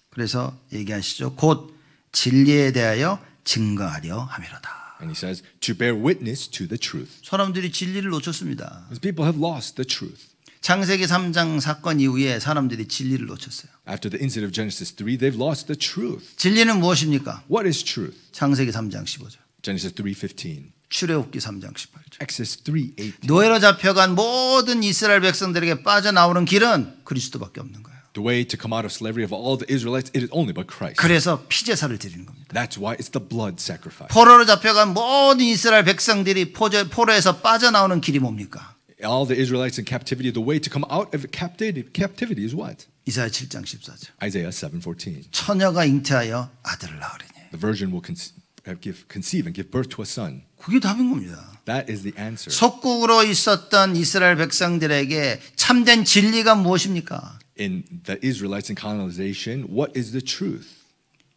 그래서 얘기하시죠. 곧 진리에 대하여 증거하려 함이로다. And he says to bear witness to the truth. 사람들이 진리를 놓쳤습니다. Because people have lost the truth. 창세기 3장 사건 이후에 사람들이 진리를 놓쳤어요. After the incident of Genesis 3, they've lost the truth. 진리는 무엇입니까? What is truth? 창세기 3장 15절. Genesis 3:15. 출애굽기 3장 18절. Exodus 3:18. 노예로 잡혀간 모든 이스라엘 백성들에게 빠져나오는 길은 그리스도밖에 없는 거예요. The way to come out of slavery of all the Israelites, it is only but Christ. 그래서 피제사를 드리는 겁니다. That's why it's the blood sacrifice. 포로로 잡혀간 모든 이스라엘 백성들이 포로에서 빠져나오는 길이 뭡니까? All the Israelites in captivity, the way to come out of captivity is what? 이사야 7장 14절. Isaiah 7:14. 처녀가 잉태하여 아들을 낳으리니. The virgin will conceive and give birth to a son. 그게 답인 겁니다. That is the answer. 속국으로 있었던 이스라엘 백성들에게 참된 진리가 무엇입니까? In the Israelites in colonization, what is the truth?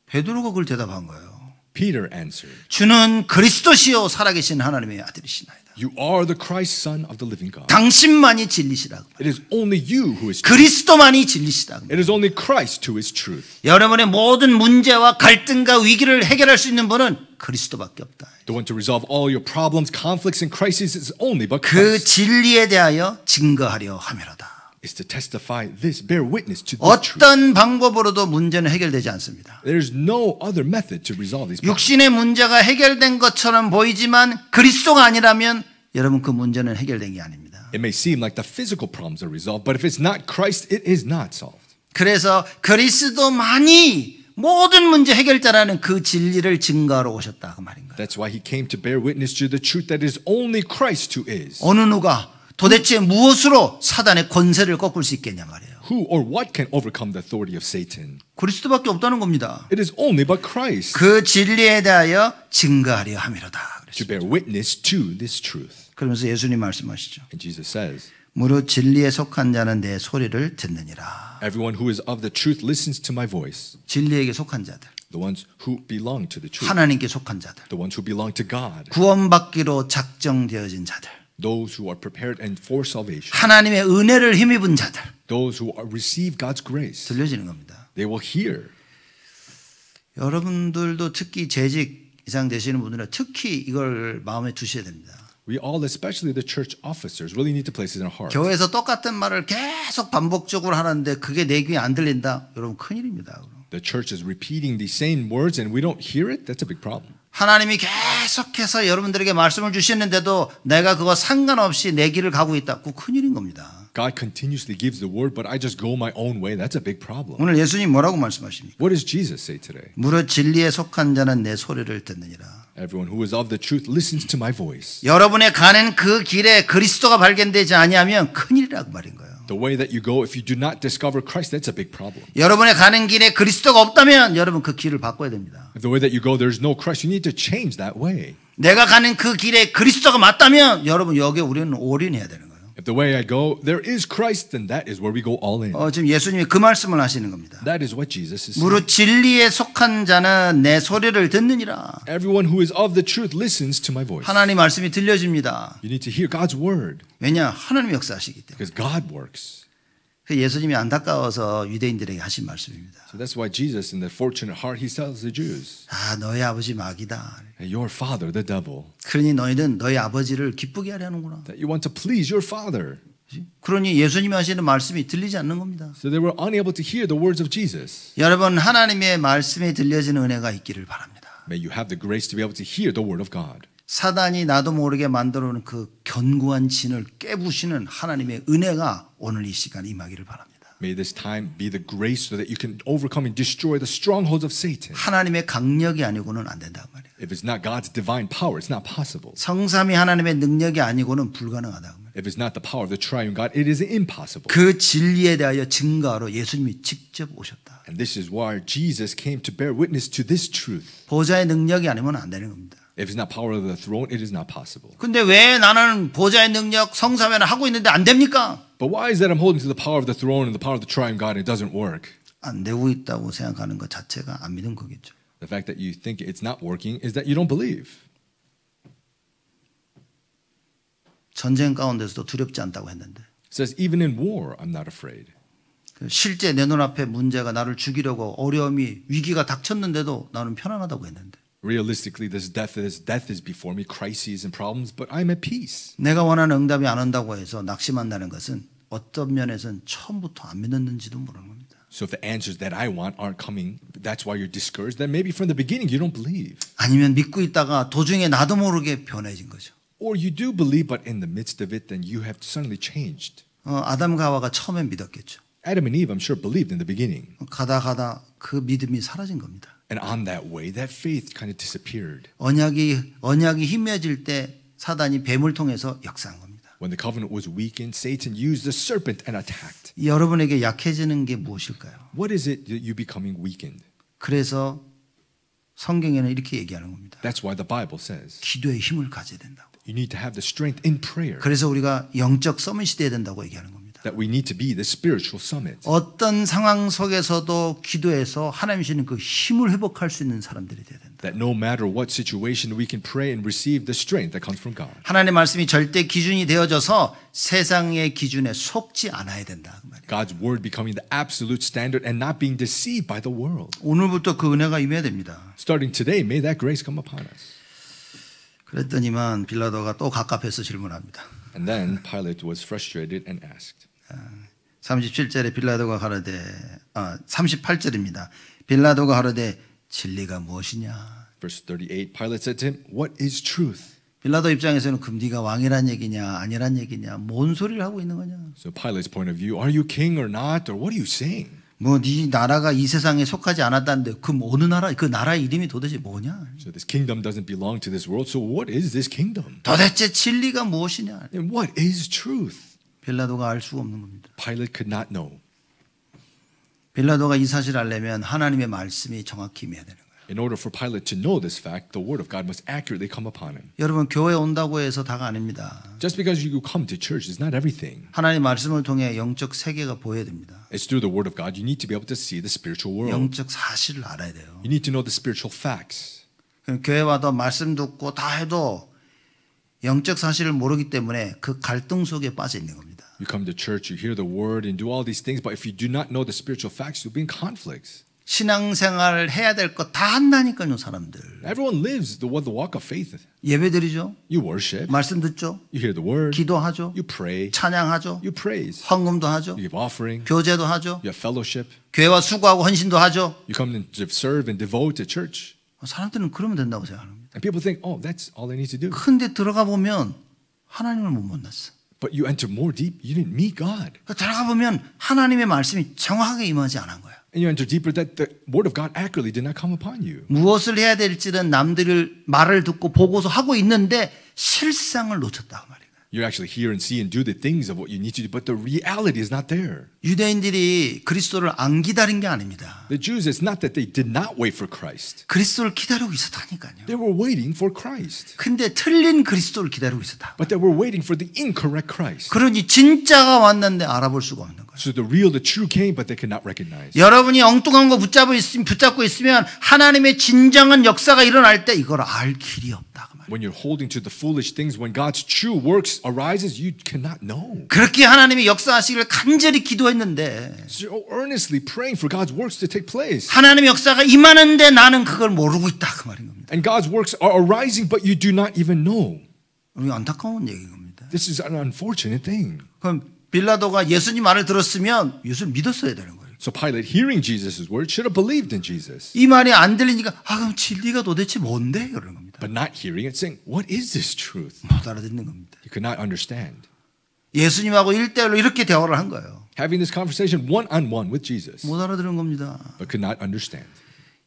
베드로가 그걸 대답한 거예요. Peter answered, 주는 그리스도시요 살아계신 하나님의 아들이시나이다. You are the Christ, Son of the living God. 당신만이 진리시라고. It is only you who is truth. 그리스도만이 진리시라고. It is only Christ who is truth. 여러분의 모든 문제와 갈등과 위기를 해결할 수 있는 분은 그리스도밖에 없다. The one to resolve all your problems, conflicts, and crises is only but 그 Christ. 진리에 대하여 증거하려 함이로다. Is to testify this, bear witness to this truth. 어떤 방법으로도 문제는 해결되지 않습니다. There is no other method to resolve these problems. 육신의 문제가 해결된 것처럼 보이지만 그리스도가 아니라면 여러분 그 문제는 해결된 게 아닙니다. It may seem like the physical problems are resolved, but if it's not Christ, it is not solved. 그래서 그리스도만이 모든 문제 해결자라는 그 진리를 증거하러 오셨다 그 말인 거예요. That's why he came to bear witness to the truth that is only Christ who is. 어느 누가 도대체 무엇으로 사단의 권세를 꺾을 수 있겠냐 말이에요. Who or what can overcome the authority of Satan? 그리스도밖에 없다는 겁니다. It is only but Christ. 그 진리에 대하여 증거하려 함이로다. To bear witness to this truth. 그러면서 예수님 말씀하시죠. And Jesus says, 무릇 진리에 속한 자는 내 소리를 듣느니라. Everyone who is of the truth listens to my voice. 진리에게 속한 자들, The ones who belong to the truth. 하나님께 속한 자들, The ones who belong to God. 구원받기로 작정되어진 자들, Those who are prepared and for salvation. 하나님의 은혜를 힘입은 자들. Those who receive God's grace. 들려지는 겁니다. They will hear. 여러분들도 특히 재직 이상 되시는 분들은 특히 이걸 마음에 두셔야 됩니다. We all, especially the church officers, really need to place it in our heart. 교회에서 똑같은 말을 계속 반복적으로 하는데 그게 내 귀에 안 들린다? 여러분 큰일입니다. The church is repeating the same words and we don't hear it. That's a big problem. 하나님이 계속해서 여러분들에게 말씀을 주시는데도 내가 그거 상관없이 내 길을 가고 있다. 그거 큰일인 겁니다. God continuously gives the word, but I just go my own way. That's a big problem. 오늘 예수님 뭐라고 말씀하십니까? What does Jesus say today? 무릇 진리에 속한 자는 내 소리를 듣느니라. Everyone who is of the truth listens to my voice. 여러분의 가는 그 길에 그리스도가 발견되지 아니하면 큰일이라고 말인 거예요. The way that you go, if you do not discover Christ, that's a big problem. 여러분의 가는 길에 그리스도가 없다면 여러분 그 길을 바꿔야 됩니다. If the way that you go, there's no Christ, you need to change that way. 내가 가는 그 길에 그리스도가 맞다면 여러분 여기에 우리는 올인해야 되는 거예요. If the way I go, there is Christ, then that is where we go all in. 지금 예수님이 그 말씀을 하시는 겁니다. That is what Jesus is saying. 무릇 진리에 속한 자는 내 소리를 듣느니라. Everyone who is of the truth listens to my voice. 하나님 말씀이 들려집니다. You need to hear God's word 왜냐? 하나님 역사하시기 때문에. because God works. 예수님이 안타까워서 유대인들에게 하신 말씀입니다. So that's why Jesus, in the fortunate heart, he tells the Jews, 아, 너희 아버지 마귀다. your father, the devil, 그러니 너희는 너희 아버지를 기쁘게 하려 하는구나. that you want to please your father. 그러니 예수님이 하시는 말씀이 들리지 않는 겁니다. So they were unable to hear the words of Jesus. 여러분, 하나님의 말씀이 들려지는 은혜가 있기를 바랍니다. May you have the grace to be able to hear the word of God. 사단이 나도 모르게 만들어 놓은 그 견고한 진을 깨부시는 하나님의 은혜가 오늘 이 시간 임하기를 바랍니다. May this time be the grace so that you can overcome and destroy the strongholds of Satan. 하나님의 강력이 아니고는 안 된단 말이에요. If it's not God's divine power, it's not possible. 성삼위 하나님의 능력이 아니고는 불가능하다 말이에요. If it's not the power of the triune God, it is impossible. 그 진리에 대하여 증거하러 예수님이 직접 오셨다. And this is why Jesus came to bear witness to this truth. 보좌의 능력이 아니면 안 되는 겁니다. If it's not power of the throne, it is not possible. 근데 왜 나는 보좌의 능력 성삼위는 하고 있는데 안 됩니까? But why is that I'm holding to the power of the throne and the power of the triune God and it doesn't work? 안 되고 있다고 생각하는 것 자체가 안 믿는 거겠죠. The fact that you think it's not working is that you don't believe. 전쟁 가운데서도 두렵지 않다고 했는데 It says, even in war, I'm not afraid. 실제 내 눈앞에 문제가 나를 죽이려고 어려움이 위기가 닥쳤는데도 나는 편안하다고 했는데 Realistically, this death is before me, crises and problems, but I'm at peace. 내가 원하는 응답이 안 온다고 해서 낙심한다는 것은 어떤 면에서는 처음부터 안 믿었는지도 모르는 겁니다. So if the answers that I want aren't coming, that's why you're discouraged, then maybe from the beginning you don't believe. 아니면 믿고 있다가 도중에 나도 모르게 변해진 거죠. Or you do believe, but in the midst of it, then you have suddenly changed. 아담과 하와가 처음엔 믿었겠죠. Adam and Eve, I'm sure, believed in the beginning. 가다 그 믿음이 사라진 겁니다. And on that way, that faith kind of disappeared. 언약이 희미해질 때 사단이 뱀을 통해서 역사한 겁니다. When the covenant was weakened, Satan used the serpent and attacked. 여러분에게 약해지는 게 무엇일까요? What is it that you becoming weakened? 그래서 성경에는 이렇게 얘기하는 겁니다. That's why the Bible says 기도의 힘을 가져야 된다고. you need to have the strength in prayer. 그래서 우리가 영적 서밋이 돼야 된다고 얘기하는 겁니다. That we need to be the spiritual summit. 어떤 상황 속에서도 기도해서 하나님 주시는 그 힘을 회복할 수 있는 사람들이 돼야 된다. That no matter what situation, we can pray and receive the strength that comes from God. 하나님의 말씀이 절대 기준이 되어져서 세상의 기준에 속지 않아야 된다. 그 말이에요. God's word becoming the absolute standard and not being deceived by the world. 오늘부터 그 은혜가 임해야 됩니다. Starting today, may that grace come upon us. 그랬더니만 빌라도가 또 갑갑해서 질문합니다. And then Pilate was frustrated and asked. 37절에 빌라도가 가로되 38절입니다. 빌라도가 가로되 진리가 무엇이냐? Verse 38, Pilate said to him, what is truth? 빌라도 입장에서는 그럼 네가 왕이란 얘기냐 아니란 얘기냐 뭔 소리를 하고 있는 거냐? So Pilate's point of view, are you king or not? Or what are you saying? 뭐 네 나라가 이 세상에 속하지 않았다는데 그럼 어느 나라 그 나라의 이름이 도대체 뭐냐? So this kingdom doesn't belong to this world. So what is this kingdom? 도대체 진리가 무엇이냐? And what is truth? 빌라도가 알 수가 없는 겁니다. Pilate could not know. 빌라도가 이 사실을 알려면 하나님의 말씀이 정확히 임해야 되는 거예요. In order for Pilate to know this fact, the word of God must accurately come upon him. 여러분 교회 온다고 해서 다가 아닙니다. Just because you come to church is not everything. 하나님의 말씀을 통해 영적 세계가 보여야 됩니다. It's through the word of God. You need to be able to see the spiritual world. 영적 사실을 알아야 돼요. You need to know the spiritual facts. 교회 와도 말씀 듣고 다 해도 영적 사실을 모르기 때문에 그 갈등 속에 빠져 있는 겁니다. You come to church, you hear the word and do all these things, but if you do not know the spiritual facts, you'll be in conflicts. 신앙생활을 해야 될 거 다 한다니까요, 사람들. Everyone lives the walk of faith. 예배드리죠. You worship. 말씀 듣죠. You hear the word. 기도하죠. You pray. 찬양하죠. You praise. 헌금도 하죠. You give offering. 교제도 하죠. You have fellowship. 교회와 수고하고 헌신도 하죠. You come to serve and devote to church. 사람들은 그러면 된다고 생각합니다. And people think, oh, that's all I need to do. 근데 들어가 보면 하나님을 못 만났어. But you enter more deep, you didn't meet God. 들어가 보면 하나님의 말씀이 정확하게 임하지 않은 거야. And you enter deeper that the word of God accurately did not come upon you. 무엇을 해야 될지는 남들을 말을 듣고 보고서 하고 있는데 실상을 놓쳤다고 말이야. You actually hear and see and do the things of what you need to do, but the reality is not there. 유대인들이 그리스도를 안 기다린 게 아닙니다. The Jews, it's not that they did not wait for Christ. 그리스도를 기다리고 있었다니까요. They were waiting for Christ. 근데 틀린 그리스도를 기다리고 있었다. But they were waiting for the incorrect Christ. 그러니 진짜가 왔는데 알아볼 수가 없는 거예요. So the real, the true came, but they could not recognize. 여러분이 엉뚱한 거 붙잡고 있으면 하나님의 진정한 역사가 일어날 때 이걸 알 길이 없다. 그 말이에요. 말이에요. When you're holding to the foolish things, when God's true works arises, you cannot know. 그렇게 하나님이 역사하시기를 간절히 기도했는데 So you're earnestly praying for God's works to take place. 하나님의 역사가 임하는데 나는 그걸 모르고 있다 그 말인 겁니다. And God's works are arising, but you do not even know. 우리 안타까운 얘기인 겁니다. This is an unfortunate thing. 그럼 빌라도가 예수님 말을 들었으면 예수를 믿었어야 되는 거예요. So Pilate, hearing Jesus' word, should have believed in Jesus. 이 말이 안 들리니까 그럼 진리가 도대체 뭔데? 그러는 겁니다. But not hearing it, saying, what is this truth? 못 알아듣는 겁니다. He could not understand. 예수님하고 1대1로 이렇게 대화를 한 거예요. Having this conversation one-on-one with Jesus, 못 알아들은 겁니다. but could not understand.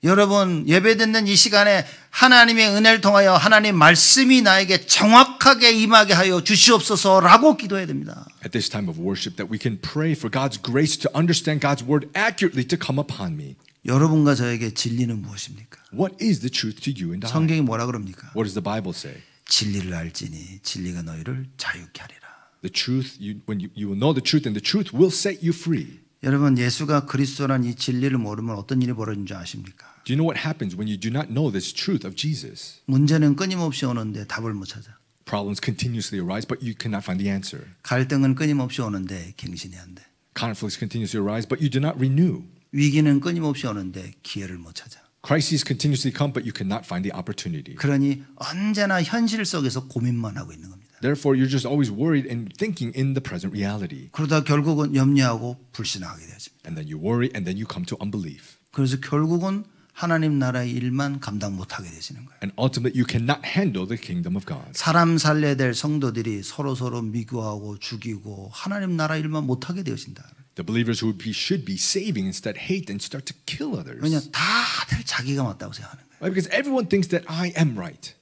여러분 예배 듣는 이 시간에 하나님의 은혜를 통하여 하나님 말씀이 나에게 정확하게 임하게 하여 주시옵소서라고 기도해야 됩니다. At this time of worship, that we can pray for God's grace to understand God's word accurately to come upon me. 여러분과 저에게 진리는 무엇입니까? What is the truth to you and I? 성경이 뭐라 그럽니까? What does the Bible say? 진리를 알지니 진리가 너희를 자유케 하리라. The truth, when you will know the truth, and the truth will set you free. 여러분 예수가 그리스도란 이 진리를 모르면 어떤 일이 벌어지는 줄 아십니까? Do you know what happens when you do not know this truth of Jesus? 문제는 끊임없이 오는데 답을 못 찾아. Problems continuously arise, but you cannot find the answer. 갈등은 끊임없이 오는데 갱신이 안 돼. Conflicts continuously arise, but you do not renew. 위기는 끊임없이 오는데 기회를 못 찾아. Crises continuously come, but you cannot find the opportunity. 그러니 언제나 현실 속에서 고민만 하고 있는 겁니다. Therefore, you're just always worried and thinking in the present reality. 그러다 결국은 염려하고 불신하게 되어집니다. And then you worry, and then you come to unbelief. 그래서 결국은 하나님 나라의 일만 감당 못하게 되시는 거예요. And ultimately, you cannot handle the kingdom of God. 사람 살려야 될 성도들이 서로 미워하고 죽이고 하나님 나라 일만 못하게 되어진다. The believers who should be saving instead hate and start to kill others. 왜냐 다들 자기가 맞다고 생각하는 거예요. Right? Because everyone thinks that I am right.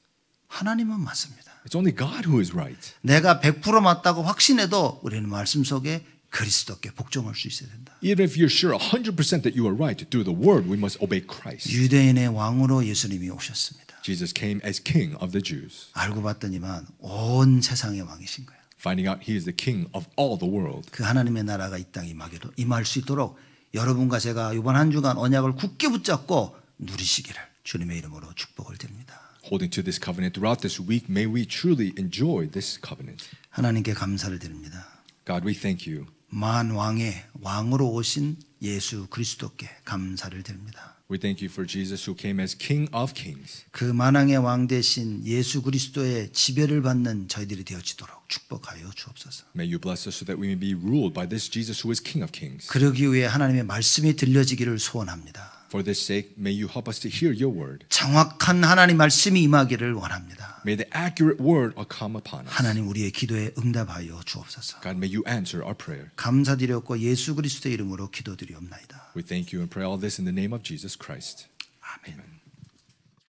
하나님은 맞습니다. It's only God who is right. 내가 100% 맞다고 확신해도 우리는 말씀 속에 그리스도께 복종할 수 있어야 된다. Even if you're sure 100% that you are right through the word, we must obey Christ. 유대인의 왕으로 예수님이 오셨습니다. Jesus came as king of the Jews. 알고 봤더니만 온 세상의 왕이신 거예요. Finding out he is the king of all the world. 그 하나님의 나라가 이 땅에 임할 수 있도록 여러분과 제가 이번 한 주간 언약을 굳게 붙잡고 누리시기를 주님의 이름으로 축복을 드립니다. Holding to this covenant throughout this week, may we truly enjoy this covenant. 하나님께 감사를 드립니다. God, we thank you. 만왕의 왕으로 오신 예수 그리스도께 감사를 드립니다. We thank you for Jesus who came as King of Kings. 그 만왕의 왕 대신 예수 그리스도의 지배를 받는 저희들이 되어지도록 축복하여 주옵소서. May you bless us so that we may be ruled by this Jesus who is King of Kings. 그러기 위해 하나님의 말씀이 들려지기를 소원합니다. For this sake, may you help us to hear your word. 정확한 하나님 말씀이 임하기를 원합니다. May the accurate word come upon us. 하나님 우리의 기도에 응답하여 주옵소서. God, may you answer our prayer. 감사드렸고 예수 그리스도의 이름으로 기도드리옵나이다. We thank you and pray all this in the name of Jesus Christ. 아멘. Amen.